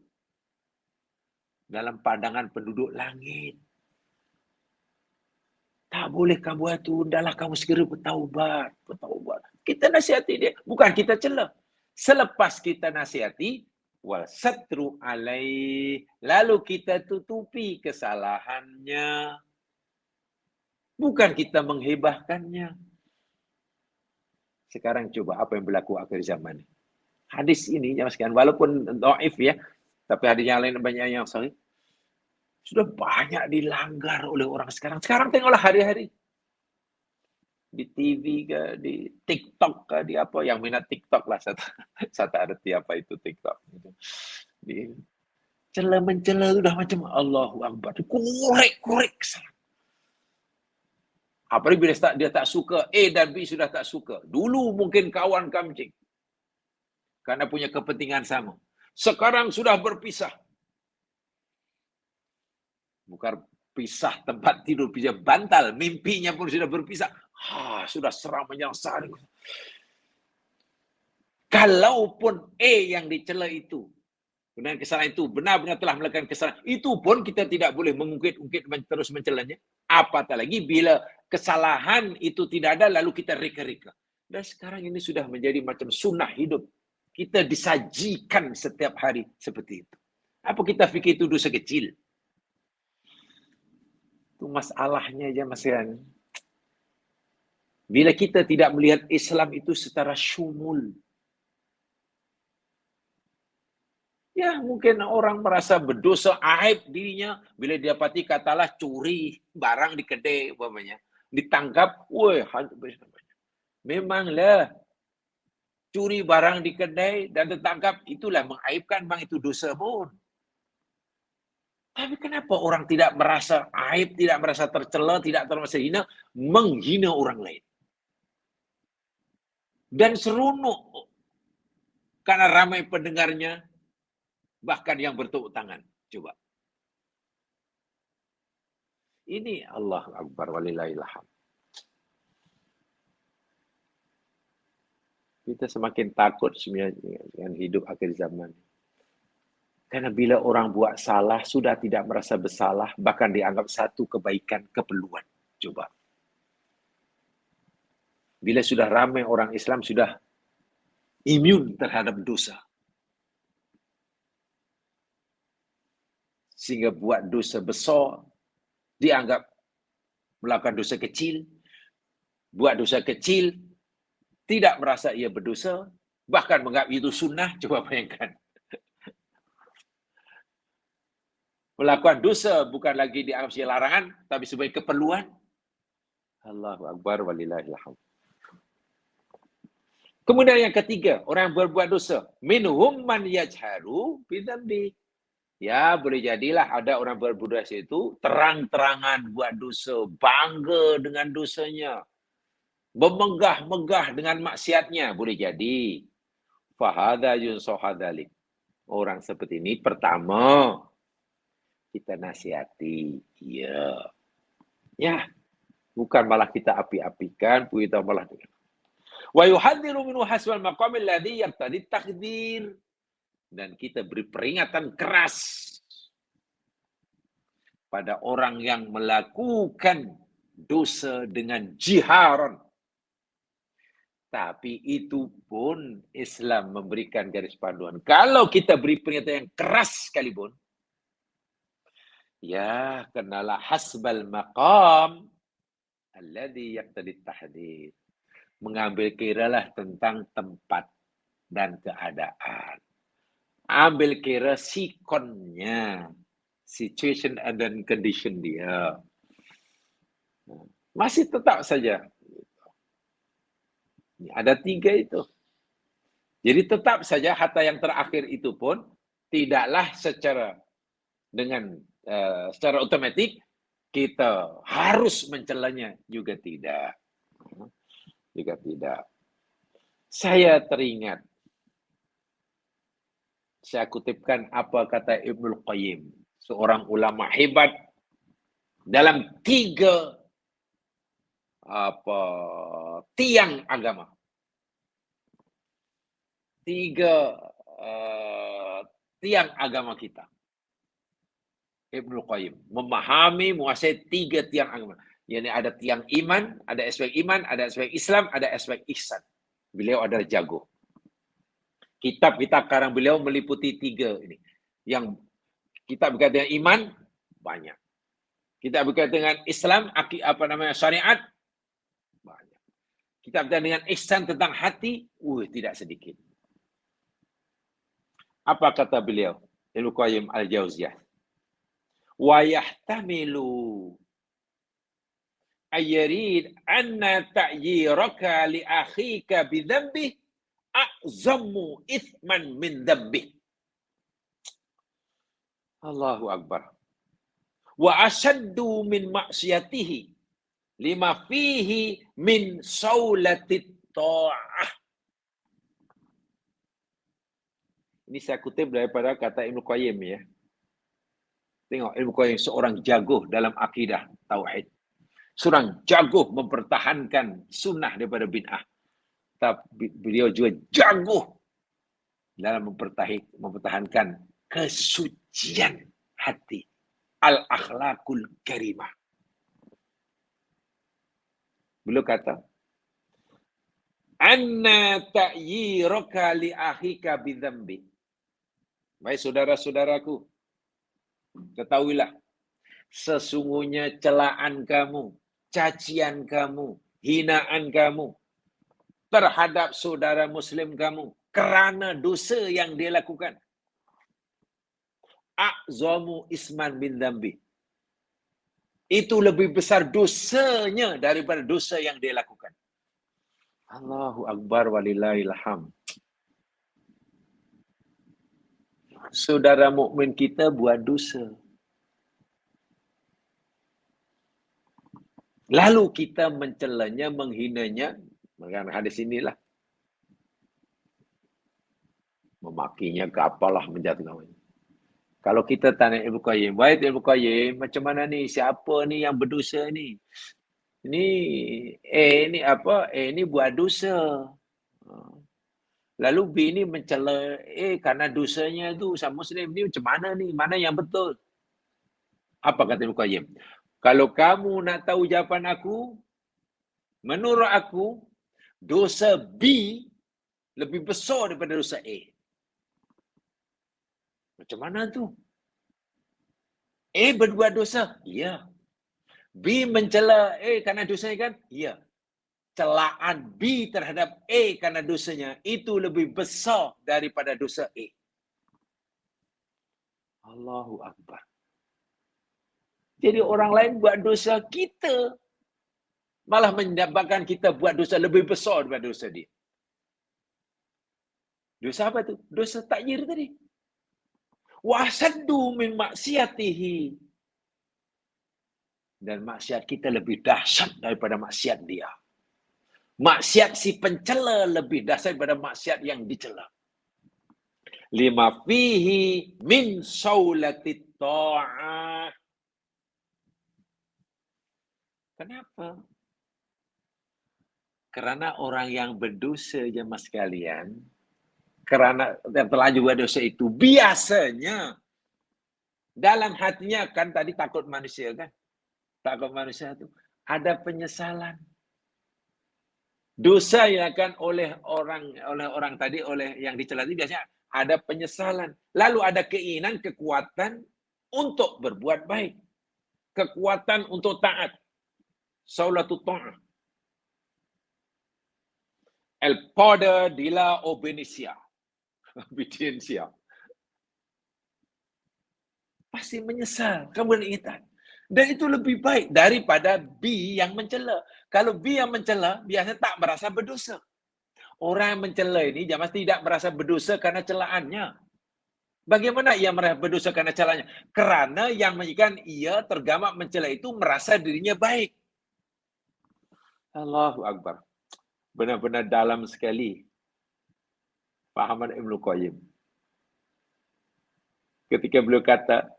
dalam pandangan penduduk langit. Tak boleh kamu buat itu. Hendaklah kamu segera bertaubat. Kita nasihati dia. Bukan kita cela. Selepas kita nasihati, wal satru alaih. Lalu kita tutupi kesalahannya. Bukan kita menghebahkannya. Sekarang coba apa yang berlaku akhir zaman. Hadis ini, ya sekalian, walaupun dhaif ya, tapi hadis yang lain banyak yang sahih. Sudah banyak dilanggar oleh orang sekarang. Sekarang tengoklah hari-hari. Di TV ke, di TikTok ke, di apa. Yang minat TikTok lah. Saya tak arti apa itu TikTok. Di mencela sudah macam Allahu Akbar. Korek-korek kesalahan. Apalagi bila dia tak suka, A dan B sudah tak suka. Dulu mungkin kawan kamcing. Karena punya kepentingan sama. Sekarang sudah berpisah. Bukan pisah tempat tidur, pisah bantal. Mimpinya pun sudah berpisah. Sudah seram menyangsari. Kalaupun A yang dicela itu, dengan kesalahan itu, benar-benar telah melakukan kesalahan, itu pun kita tidak boleh mengungkit-ungkit terus mencelanya. Apatah lagi bila kesalahan itu tidak ada, lalu kita reka-reka. Dan sekarang ini sudah menjadi macam sunnah hidup. Kita disajikan setiap hari seperti itu. Apa kita fikir itu dosa kecil? Itu masalahnya aja Mas Yan. Bila kita tidak melihat Islam itu secara syumul. Ya, mungkin orang merasa berdosa, aib dirinya bila didapati katalah curi barang di kedai umpamanya. Ditangkap, memanglah curi barang di kedai dan ditangkap itulah mengaibkan, bang itu dosa pun. Tapi kenapa orang tidak merasa aib, tidak merasa tercela, tidak merasa hina, menghina orang lain? Dan seronok karena ramai pendengarnya, bahkan yang bertepuk tangan. Coba. Ini Allah Akbar walillahilham. Kita semakin takut sebenarnya dengan hidup akhir zaman. Karena bila orang buat salah, sudah tidak merasa bersalah, bahkan dianggap satu kebaikan, keperluan. Coba. Bila sudah ramai orang Islam, sudah imun terhadap dosa. Sehingga buat dosa besar, dianggap melakukan dosa kecil. Buat dosa kecil, tidak merasa ia berdosa, bahkan menganggap itu sunnah. Coba bayangkan. Melakukan dosa bukan lagi dianggap sebagai larangan, tapi sebagai keperluan. Allahu Akbar walillahilham. Kemudian yang ketiga, orang yang berbuat dosa. Minhum man yajharu bidambi. Ya, boleh jadilah ada orang berbuat dosa itu terang-terangan buat dosa, bangga dengan dosanya. Bermegah-megah dengan maksiatnya, boleh jadi. Fahadha yunsohadalik. Orang seperti ini, pertama, kita nasihati. Ya, bukan malah kita api-apikan, kita malah dengan. Wa yuhadziru minhu hasbal maqamil ladzi yaqtadi takdir. Dan kita beri peringatan keras pada orang yang melakukan dosa dengan jiharan. Tapi itu pun Islam memberikan garis panduan. Kalau kita beri peringatan yang keras sekalipun, ya kenalah hasbal maqam alladzi yaqtadi tahdid. Mengambil kiralah tentang tempat dan keadaan. Ambil kira sikonnya, situation and then condition dia. Masih tetap saja. Ada 3 itu. Jadi tetap saja hatta yang terakhir itu pun tidaklah secara otomatik kita harus mencelanya, juga tidak. Saya teringat Saya kutipkan apa kata Ibnul Qayyim, seorang ulama hebat dalam 3 tiang agama. 3 tiang agama kita. Ibnul Qayyim memahami, menguasai 3 tiang agama. Yani ada tiang iman, ada aspek iman, ada aspek Islam, ada aspek ihsan. Beliau adalah jago. Kitab-kitab karang beliau meliputi 3 ini. Yang kitab berkaitan dengan iman banyak. Kitab berkaitan dengan Islam, syariat banyak. Kitab berkaitan dengan ihsan tentang hati, tidak sedikit. Apa kata beliau? Ibnu Qayyim al-Jauziyah. Wa yahtamilu ayyarid anna ta'yiraka li akhika bi dhanbi a'zammu ithman min dhanbi. Allahu Akbar. Wa ashaddu min maksiyatihi lima fihi min saulatit ta'ah. Ini saya kutip daripada kata Ibnu Qayyim ya. Tengok, Ibnu Qayyim seorang jago dalam akidah tauhid. Seorang jago mempertahankan sunnah daripada bid'ah. Tapi beliau juga jago dalam mempertahankan kesucian hati. Al-akhlaqul karimah. Beliau kata, anna ta'yiraka li akhika bidzambi. Baik saudara-saudaraku, ketahuilah, sesungguhnya celaan kamu, cacian kamu, hinaan kamu terhadap saudara muslim kamu kerana dosa yang dia lakukan. A'zamu isman bin dzambi. Itu lebih besar dosanya daripada dosa yang dia lakukan. Allahu Akbar walillahil hamd. Saudara mukmin kita buat dosa. Lalu kita mencelanya, menghinanya, dengan hadis inilah. Memakinya ke apalah, menjatuhkan. Kalau kita tanya Ibnu Qayyim, baik Ibnu Qayyim, macam mana ni? Siapa ni yang berdosa ni? Ini buat dosa. Lalu B ni mencela, karena dosanya tu sama Muslim ni macam mana ni? Mana yang betul? Apa kata Ibnu Qayyim? Kalau kamu nak tahu jawapan aku, menurut aku, dosa B lebih besar daripada dosa A. Macam mana tu? A berbuat dosa? Ya. B mencela A kerana dosanya kan? Ya. Celaan B terhadap A kerana dosanya itu lebih besar daripada dosa A. Allahu Akbar. Jadi orang lain buat dosa, kita malah menyebabkan kita buat dosa lebih besar daripada dosa dia. Dosa apa tu? Dosa takyir tadi. Wa saddu min maksiatihi. Dan maksiat kita lebih dahsyat daripada maksiat dia. Maksiat si pencela lebih dahsyat daripada maksiat yang dicela. Lima fihi min saulatit ta'ah. Kenapa? Kerana orang yang berdosa, jemaah sekalian, kerana terlanjur buat dosa itu, biasanya dalam hatinya kan tadi takut manusia kan? Takut manusia itu ada penyesalan. Dosa yang akan oleh orang tadi, oleh yang dicela itu biasanya ada penyesalan. Lalu ada keinginan, kekuatan untuk berbuat baik. Kekuatan untuk taat. Saulatut ta'ah. El poder de la obediencia. Obediencia. Pasti menyesal. Kamu ingat. Dan itu lebih baik daripada B yang mencela. Kalau B yang mencela, biasanya tak merasa berdosa. Orang yang mencela ini jangan tidak merasa berdosa karena celaannya. Bagaimana ia merasa berdosa karena celaannya? Kerana yang menjadikan ia tergamak mencela itu merasa dirinya baik. Allahu Akbar. Benar-benar dalam sekali fahaman Ibnu Qayyim. Ketika beliau kata,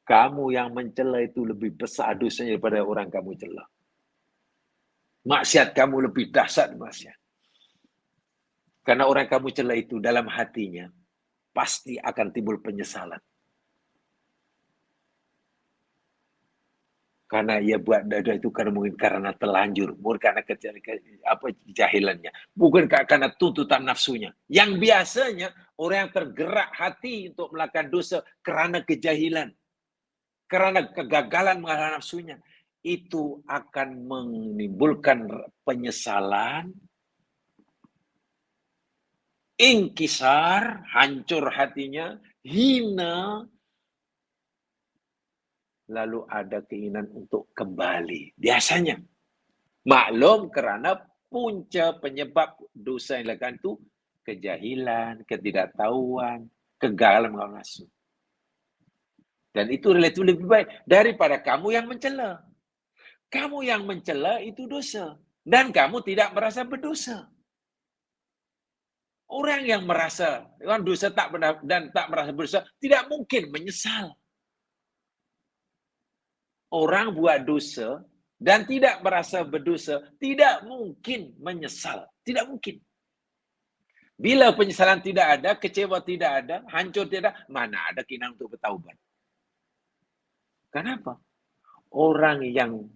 kamu yang mencela itu lebih besar dosanya daripada orang kamu cela. Maksiat kamu lebih dahsyat maksiat. Karena orang kamu cela itu dalam hatinya pasti akan timbul penyesalan. Karena ia buat dada itu karena mungkin karena telanjur, bukan karena kejahilannya, bukan karena tuntutan nafsunya. Yang biasanya orang yang tergerak hati untuk melakukan dosa karena kejahilan, karena kegagalan mengalahkan nafsunya, itu akan menimbulkan penyesalan, ingkisar, hancur hatinya, hina, lalu ada keinginan untuk kembali. Biasanya. Maklum karena punca penyebab dosa yang dilakukan itu kejahilan, ketidaktahuan, kegagalan mengalami nafsu. Dan itu relatif lebih baik daripada kamu yang mencela. Kamu yang mencela itu dosa. Dan kamu tidak merasa berdosa. Orang yang merasa dosa tak benar dan tak merasa berdosa tidak mungkin menyesal. Orang buat dosa dan tidak merasa berdosa tidak mungkin menyesal. Tidak mungkin. Bila penyesalan tidak ada, kecewa tidak ada, hancur tidak ada, mana ada keinginan untuk bertaubat. Kenapa? Orang yang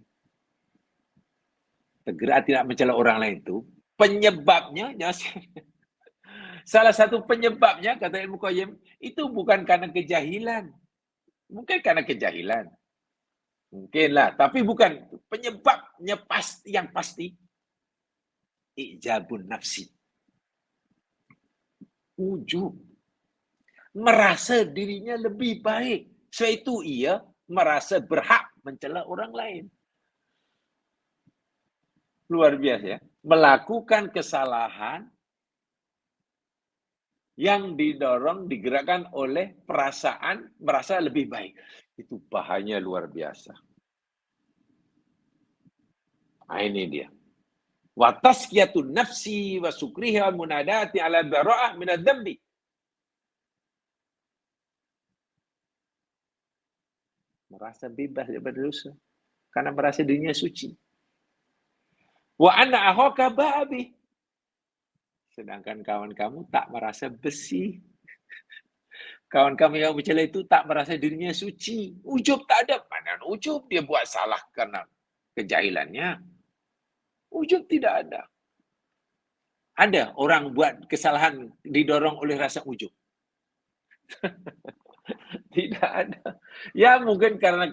tergerak tidak mencela orang lain itu, penyebabnya, salah satu penyebabnya, kata Ilmu Qayyim, itu bukan karena kejahilan. Mungkin karena kejahilan. Mungkinlah, tapi bukan. Penyebabnya pasti, yang pasti, ijabun nafsi. Ujub. Merasa dirinya lebih baik. Sebab itu ia merasa berhak mencela orang lain. Luar biasa ya. Melakukan kesalahan yang didorong, digerakkan oleh perasaan merasa lebih baik. Itu bahayanya luar biasa. Nah, ini dia. Wa tazkiyatun nafsi wa sukriha munadati ala bara'ah minadz dzambi. Merasa bebas daripada dosa karena merasa dirinya suci. Wa anna akhaka babi. Sedangkan kawan kamu tak merasa besi. Kawan kamu yang mencela itu tak merasa dirinya suci. Ujub tak ada. Mana ujub? Dia buat salah karena kejahilannya. Ujub tidak ada. Ada orang buat kesalahan didorong oleh rasa ujub. Tidak ada. Ya mungkin karena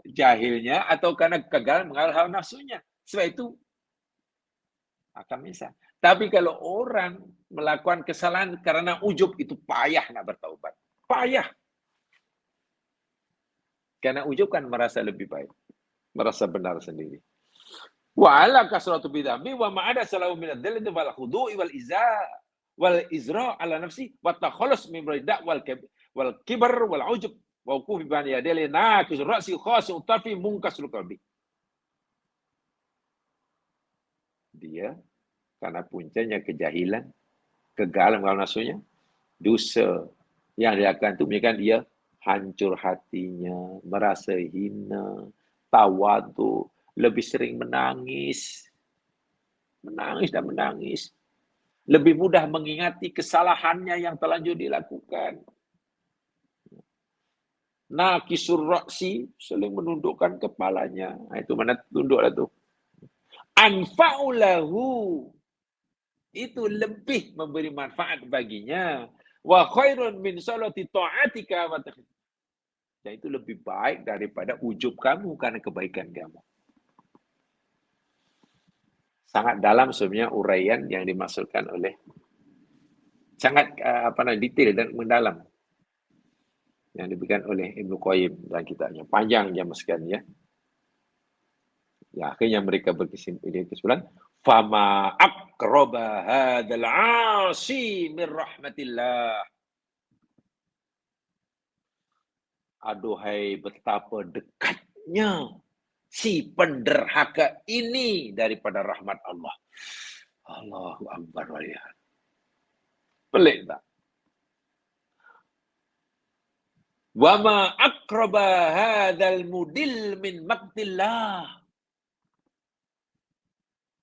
jahilnya atau karena kegagalan mengalahkan nafsunya. Sebab itu akan bisa. Tapi kalau orang melakukan kesalahan karena ujub, itu payah nak bertaubat. Payah. Karena ujub kan merasa lebih baik. Merasa benar sendiri. Wa ala kasratu bidambi wa ma'ada salahu minad dalil wal khudu'i wal izra ala nafsi wa takhallus min rida wal kibar wal ujub wa wuqufi bani yadayhi naqis ra'si khasu tafi munkasul qalbi. Dia karena puncanya kejahilan, kegagalan mengalami nafsunya, dosa yang dilakukan itu menyebabkan dia hancur hatinya, merasa hina, tawadu, lebih sering menangis. Menangis dan menangis. Lebih mudah mengingati kesalahannya yang telanjur dilakukan. Nakisur ra'si, sering menundukkan kepalanya. Nah, itu mana tunduklah tu. Anfa'ulahu, itu lebih memberi manfaat baginya. Wa khairun min salati ta'atika wa dan itu lebih baik daripada ujub kamu karena kebaikan kamu. Sangat dalam sebenarnya uraian yang dimaksudkan oleh sangat detail dan mendalam yang diberikan oleh Ibnu Qayyim dalam kitabnya. Panjang jam sekian ya. Ya, akhirnya mereka berkesimpulan, fama aqraba hadzal 'asi min rahmatillah. Aduhai betapa dekatnya si penderhaka ini daripada rahmat Allah. Allahu Akbar. Pelik tak? Wa ma aqraba hadzal mudil min maqtillah.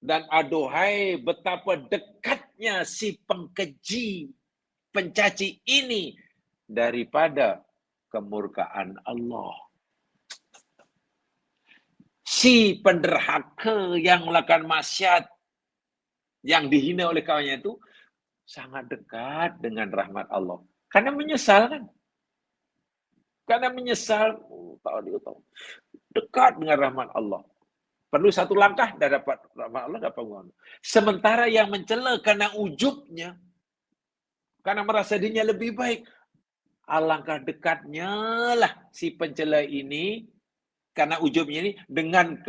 Dan aduhai betapa dekatnya si pengkeji, pencaci ini daripada kemurkaan Allah. Si penderhaka yang melakukan maksiat, yang dihina oleh kawannya itu, sangat dekat dengan rahmat Allah. Karena menyesal kan? Karena menyesal, tahu. Dekat dengan rahmat Allah. Perlu satu langkah, dah dapat rahmat Allah, dapat uang. Sementara yang mencela karena ujubnya, karena merasa dirinya lebih baik, alangkah dekatnya lah si pencela ini, karena ujubnya ini, dengan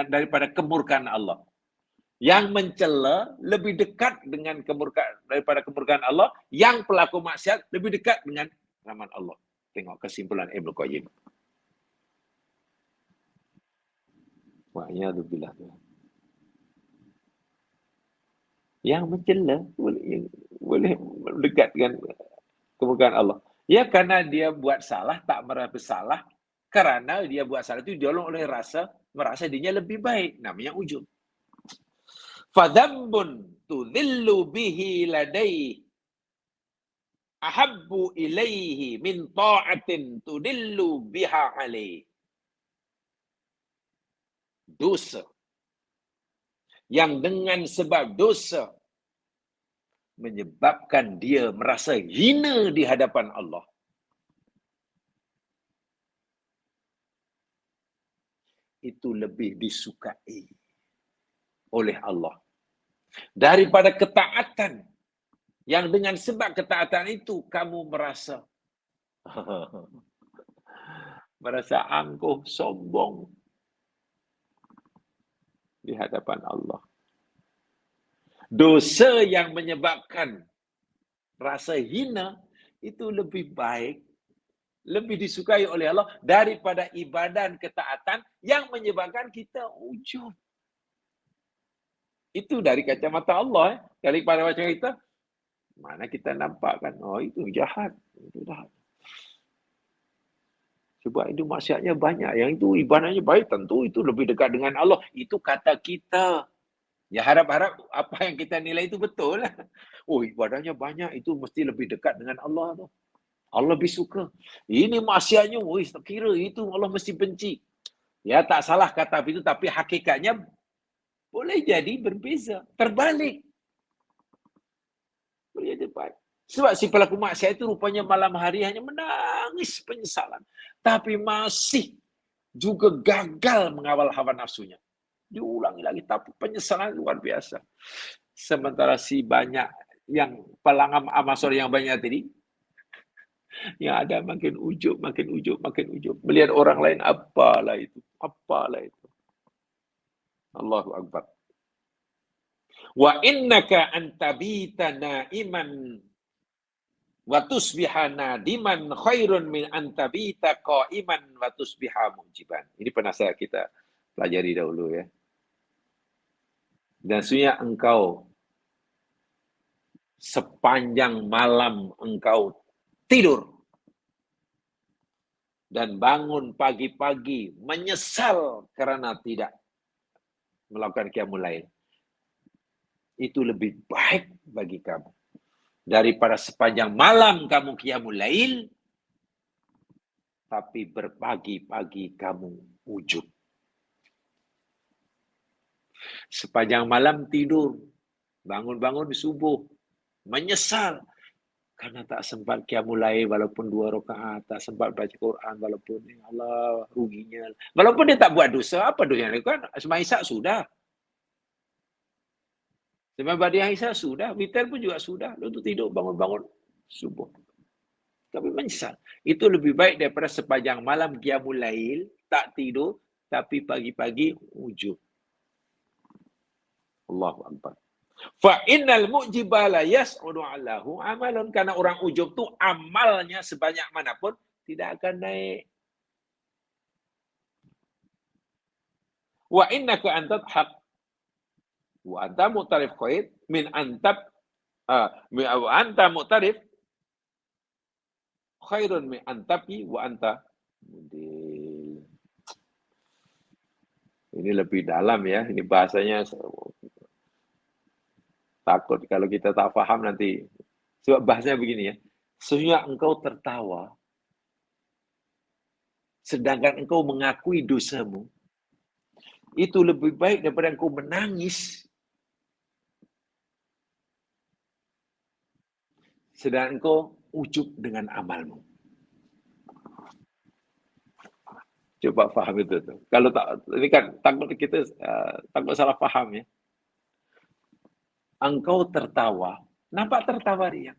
daripada kemurkaan Allah. Yang mencela lebih dekat dengan daripada kemurkaan Allah, yang pelaku maksiat lebih dekat dengan rahmat Allah. Tengok kesimpulan Ibnu Qayyim. Wa'iyadzubillah. Yang mencela boleh dekat dengan kemurkaan Allah. Ya, karena dia buat salah, tak merasa bersalah. Karena dia buat salah itu diolong oleh merasa dirinya lebih baik. Namanya ujub. Fadambun tudhillu bihi ladaihi ahabbu ilaihi min ta'atin tudillu biha alaihi. Dosa yang dengan sebab dosa menyebabkan dia merasa hina di hadapan Allah. Itu lebih disukai oleh Allah daripada ketaatan yang dengan sebab ketaatan itu kamu merasa angkuh, sombong di hadapan Allah. Dosa yang menyebabkan rasa hina itu lebih baik, lebih disukai oleh Allah daripada ibadah dan ketaatan yang menyebabkan kita ujub. Itu dari kacamata Allah. Daripada macam kita, mana kita nampakkan, oh itu jahat. Itu jahat. Sebab itu maksiatnya banyak. Yang itu ibadahnya baik, tentu itu lebih dekat dengan Allah. Itu kata kita. Ya harap-harap apa yang kita nilai itu betul. Oh ibadahnya banyak, itu mesti lebih dekat dengan Allah. Allah lebih suka. Ini maksiatnya, tak kira itu Allah mesti benci. Ya tak salah kata itu, tapi hakikatnya boleh jadi berbeza. Terbalik. Boleh jadi baik. Sebab si pelaku maksiat itu rupanya malam hari hanya menangis penyesalan. Tapi masih juga gagal mengawal hawa nafsunya. Diulangi lagi, tapi penyesalan luar biasa. Sementara si banyak yang pelanggan amal soleh yang banyak tadi, yang ada makin ujub. Melihat orang lain, apalah itu. Allahu Akbar. Wa innaka antabita na'iman wa tusbiha nadiman khairun min antabita qa'iman wa tusbiha mujiban. Ini pernah kita pelajari dahulu ya. Dan sesungguhnya engkau sepanjang malam engkau tidur dan bangun pagi-pagi menyesal karena tidak melakukan qiyamul lail. Itu lebih baik bagi kamu daripada sepanjang malam kamu qiyamul lail tapi berpagi-pagi kamu ujub. Sepanjang malam tidur, bangun-bangun subuh, menyesal karena tak sempat qiyamul lail walaupun 2 rakaat, tak sempat baca Quran walaupun Allah ruginya. Walaupun dia tak buat dosa, apa dosa yang dia lakukan? Sembahyang Isyak sudah. Sembahyang Badiah Isyak sudah, witir pun juga sudah. Lalu tidur bangun-bangun subuh. Tapi menyesal. Itu lebih baik daripada sepanjang malam qiyamul lail, tak tidur, tapi pagi-pagi ujub. Allahu Akbar. Fa innal mu'jiba la yas'udu 'allahu amalun, karena orang ujub tu amalnya sebanyak manapun tidak akan naik. Wa innaka antadhaq wa anta mu'tarif khair min antab wa anta mu'tarif khairun min antabi wa anta mudil. Ini lebih dalam ya, ini bahasanya takut kalau kita tak paham nanti. Sebab bahasanya begini ya, sesungguhnya engkau tertawa, sedangkan engkau mengakui dosamu, itu lebih baik daripada engkau menangis, sedangkan engkau ujub dengan amalmu. Coba paham itu tuh. Kalau tak, ini kan takut kita takut salah paham ya. Engkau tertawa, nampak tertawa dia.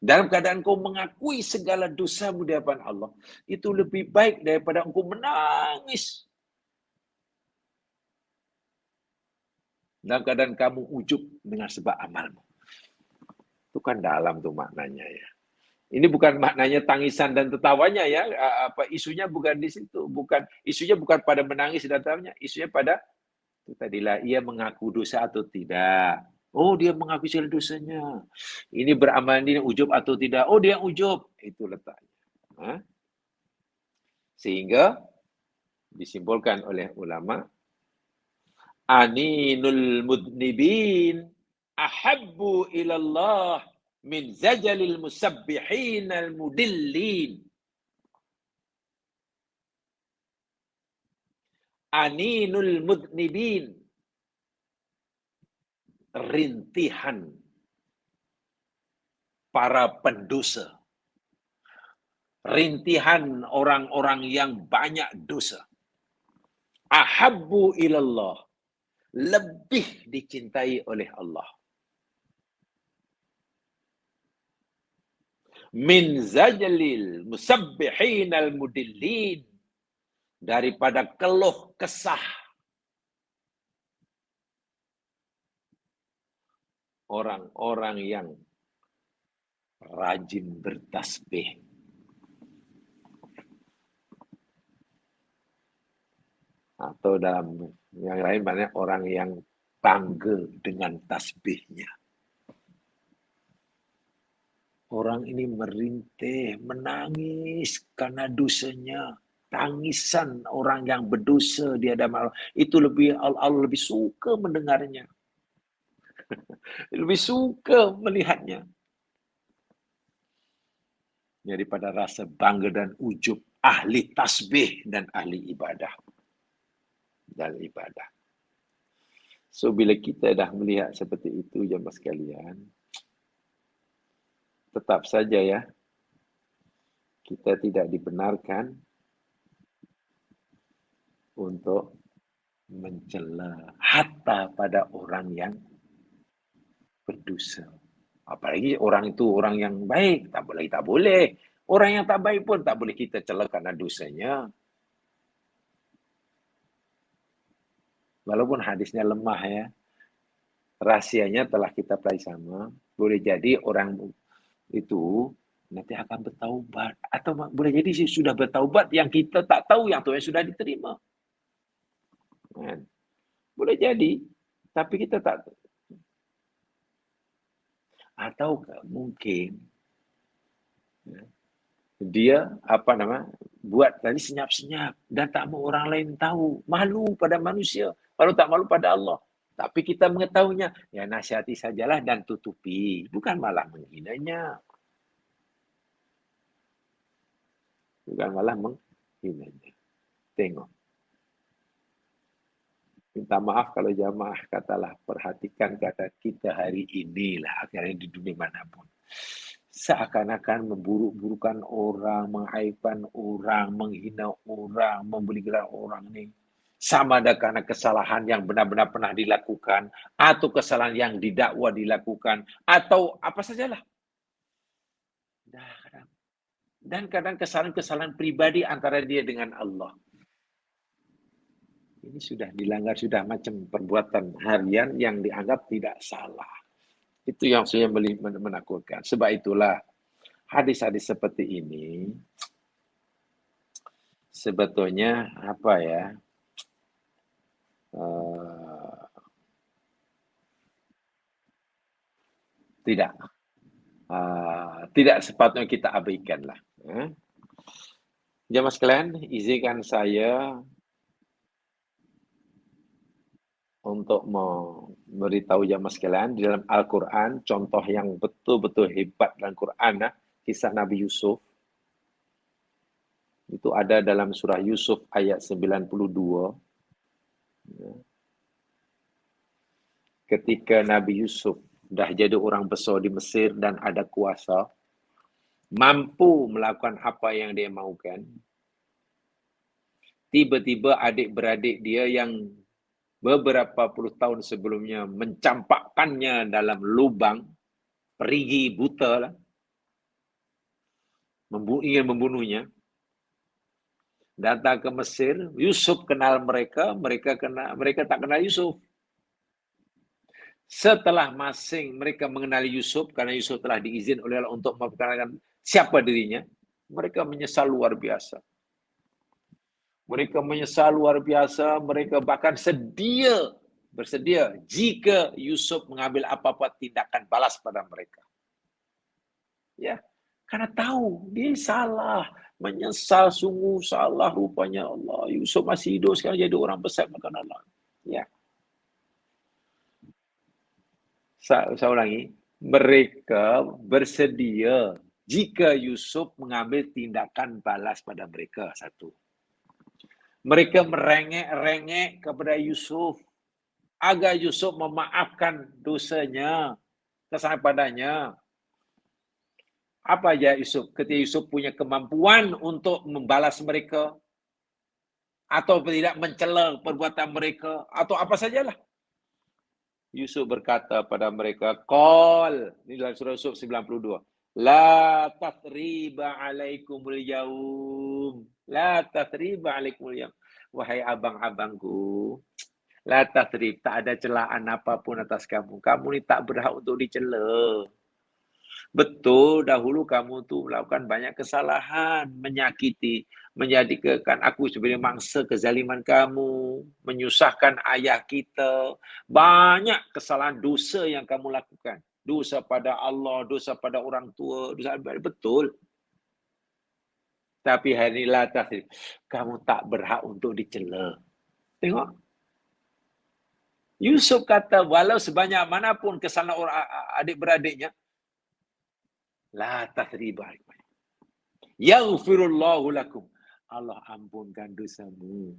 Dalam keadaan engkau mengakui segala dosamu di hadapan Allah, itu lebih baik daripada engkau menangis. Dalam keadaan kamu ujub dengan sebab amalmu. Itu kan dalam tuh maknanya ya. Ini bukan maknanya tangisan dan tertawanya ya. Apa isunya bukan di situ, bukan isunya bukan pada menangis dan tertawanya, isunya pada itu tadilah ia mengaku dosa atau tidak. Oh, dia mengaku segala dosanya. Ini beramal ini ujub atau tidak? Oh, dia ujub. Itu letaknya. Sehingga disimpulkan oleh ulama, aninul mudnibin ahabbu ilallah min zajalil musabbihin al-mudillin. Aninul mudnibin, rintihan para pendosa. Rintihan orang-orang yang banyak dosa. Ahabbu ilallah, lebih dicintai oleh Allah. Min zajalil musabbihin al-mudillin, daripada keluh kesah orang-orang yang rajin bertasbih. Atau dalam yang lain banyak orang yang bangga dengan tasbihnya. Orang ini merintih, menangis karena dosanya. Tangisan orang yang berdosa di hadapan Allah. Itu Allah lebih suka mendengarnya. Lebih suka melihatnya. Daripada rasa bangga dan ujub ahli tasbih dan ahli ibadah. Dan ibadah. So, bila kita dah melihat seperti itu, jemaah sekalian, tetap saja ya, kita tidak dibenarkan untuk mencela hatta pada orang yang berdosa. Apalagi orang itu orang yang baik, tak boleh. Orang yang tak baik pun tak boleh kita cela karena dosanya. Walaupun hadisnya lemah ya, rahsianya telah kita pelajari sama. Boleh jadi orang itu nanti akan bertaubat. Atau boleh jadi sudah bertaubat yang kita tak tahu, yang Tuhan sudah diterima. Boleh jadi, tapi kita tak tahu. Atau mungkin dia buat tadi senyap-senyap dan tak mau orang lain tahu, malu pada manusia, kalau tak malu pada Allah. Tapi kita mengetahuinya, ya nasihati sajalah dan tutupi, bukan malah menghinanya. Bukan malah menghinanya. Tengok. Minta maaf kalau jamaah katalah, perhatikan kata kita hari inilah, akhirnya di dunia manapun. Seakan-akan memburuk-burukan orang, mengaibkan orang, menghina orang, membeli gelar orang ini. Sama ada karena kesalahan yang benar-benar pernah dilakukan, atau kesalahan yang didakwa dilakukan, atau apa sajalah. Dan kadang kesalahan-kesalahan pribadi antara dia dengan Allah. Ini sudah dilanggar, sudah macam perbuatan harian yang dianggap tidak salah. Itu yang saya menakutkan. Sebab itulah hadis-hadis seperti ini sebetulnya tidak sepatutnya kita abaikan lah. Jamaah sekalian, izinkan saya untuk memberitahu jamaah sekalian di dalam Al-Quran, contoh yang betul-betul hebat dalam Quran, kisah Nabi Yusuf. Itu ada dalam surah Yusuf ayat 92. Ketika Nabi Yusuf dah jadi orang besar di Mesir dan ada kuasa, mampu melakukan apa yang dia mahukan, tiba-tiba adik-beradik dia yang beberapa puluh tahun sebelumnya mencampakkannya dalam lubang, perigi buta lah, ingin membunuhnya, datang ke Mesir. Yusuf kenal mereka, mereka tak kenal Yusuf. Setelah mereka mengenali Yusuf, karena Yusuf telah diizin oleh Allah untuk memperkenalkan siapa dirinya, mereka menyesal luar biasa. Mereka menyesal luar biasa, mereka bahkan bersedia jika Yusuf mengambil apa-apa tindakan balas pada mereka. Ya, karena tahu dia salah, menyesal, sungguh salah rupanya. Allah, Yusuf masih hidup sekarang jadi orang besar makan Allah. Ya. Saya ulangi, mereka bersedia jika Yusuf mengambil tindakan balas pada mereka. Satu. Mereka merengek-rengek kepada Yusuf agar Yusuf memaafkan dosanya, kesalahan padanya. Apa aja Yusuf? Ketika Yusuf punya kemampuan untuk membalas mereka, atau tidak mencela perbuatan mereka, atau apa sajalah. Yusuf berkata pada mereka, Qal, ini dalam surah Yusuf 92, La tathriba alaikumul yaum. La tathriba alaikumul yaum. Wahai abang-abangku, la tathrib, tak ada celaan apapun atas kamu. Kamu ni tak berhak untuk dicela. Betul, dahulu kamu tu melakukan banyak kesalahan, menyakiti, menjadikan aku sebagai mangsa kezaliman kamu, menyusahkan ayah kita. Banyak kesalahan dosa yang kamu lakukan. Dosa pada Allah, dosa pada orang tua, dosa betul. Tapi hari ini kamu tak berhak untuk dicela. Tengok. Yusuf kata, walau sebanyak manapun kesalahan orang adik-beradiknya, la tathriba. Yaghfirullahu lakum. Allah ampunkan dosamu.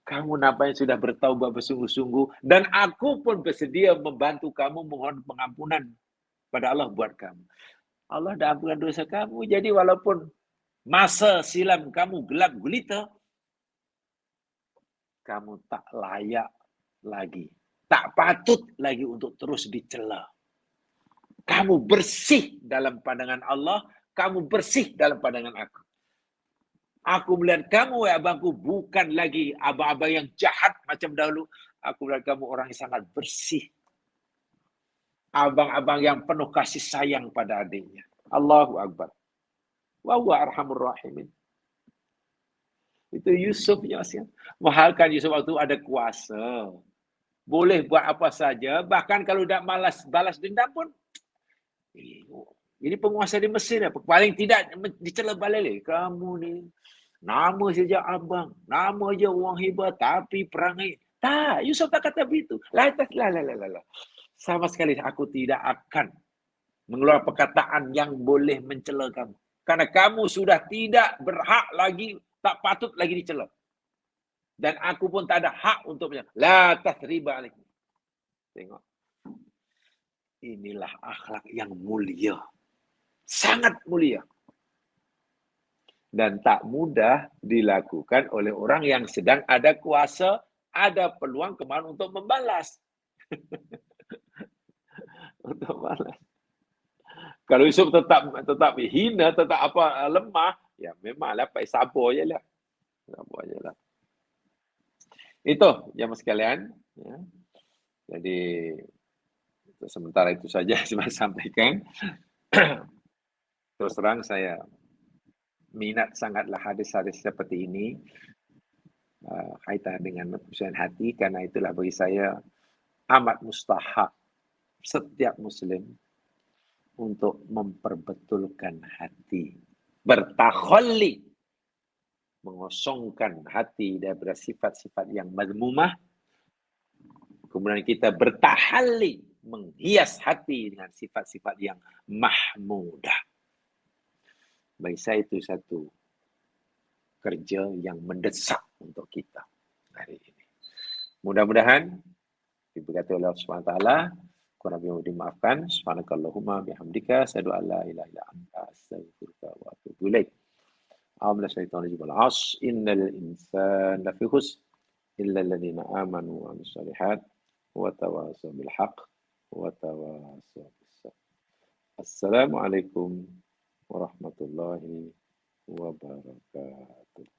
Kamu nampaknya sudah bertaubat bersungguh-sungguh. Dan aku pun bersedia membantu kamu mohon pengampunan pada Allah buat kamu. Allah dah ampunkan dosa kamu. Jadi walaupun masa silam kamu gelap gulita, kamu tak layak lagi. Tak patut lagi untuk terus dicela. Kamu bersih dalam pandangan Allah. Kamu bersih dalam pandangan aku. Aku melihat kamu, ya abangku, bukan lagi abang-abang yang jahat macam dahulu. Aku melihat kamu orang yang sangat bersih. Abang-abang yang penuh kasih sayang pada adiknya. Allahu Akbar. Wa huwa arhamur rahimin. Itu Yusuf. Mahalkan Yusuf waktu ada kuasa. Boleh buat apa saja. Bahkan kalau tidak malas balas dendam pun. Ini penguasa di Mesir. Paling tidak dicela balik. Kamu ni. Nama saja abang, nama aja orang hebat, tapi perangai. Tak, Yusuf tak kata begitu. Lah. Sama sekali aku tidak akan mengeluarkan perkataan yang boleh mencela kamu. Karena kamu sudah tidak berhak lagi, tak patut lagi dicela. Dan aku pun tak ada hak untuk mencela. La tathriba alaikum. Tengok. Inilah akhlak yang mulia. Sangat mulia. Dan tak mudah dilakukan oleh orang yang sedang ada kuasa, ada peluang kemauan untuk membalas. Untuk balas. Kalau Yusuf tetap hina, tetap lemah, ya memanglah pakai sabar je lah. Sabar je lah. Itu jemaah sekalian. Ya. Jadi sementara itu saja saya sampaikan. Terus terang saya minat sangatlah hadis-hadis seperti ini kaitan dengan kesucian hati, karena itulah bagi saya amat mustahak setiap Muslim untuk memperbetulkan hati. Bertakhalli, mengosongkan hati daripada sifat-sifat yang mazmumah. Kemudian kita bertahalli, menghias hati dengan sifat-sifat yang mahmudah. Bagi saya itu satu kerja yang mendesak untuk kita hari ini. Mudah-mudahan diberkati oleh Allah SWT. Kurang lebih dimaafkan. Subhanakallahumma bihamdika asyhadu an la ilaha illa anta astaghfiruka wa atubu ilaik. A'udzu billahi minal as. Innal insana lafi khusr illa alladziina aamanu wa 'amilus shalihaat wa tawassaw bil haqq wa tawassaw bis sabr. Assalamualaikum warahmatullahi wabarakatuh.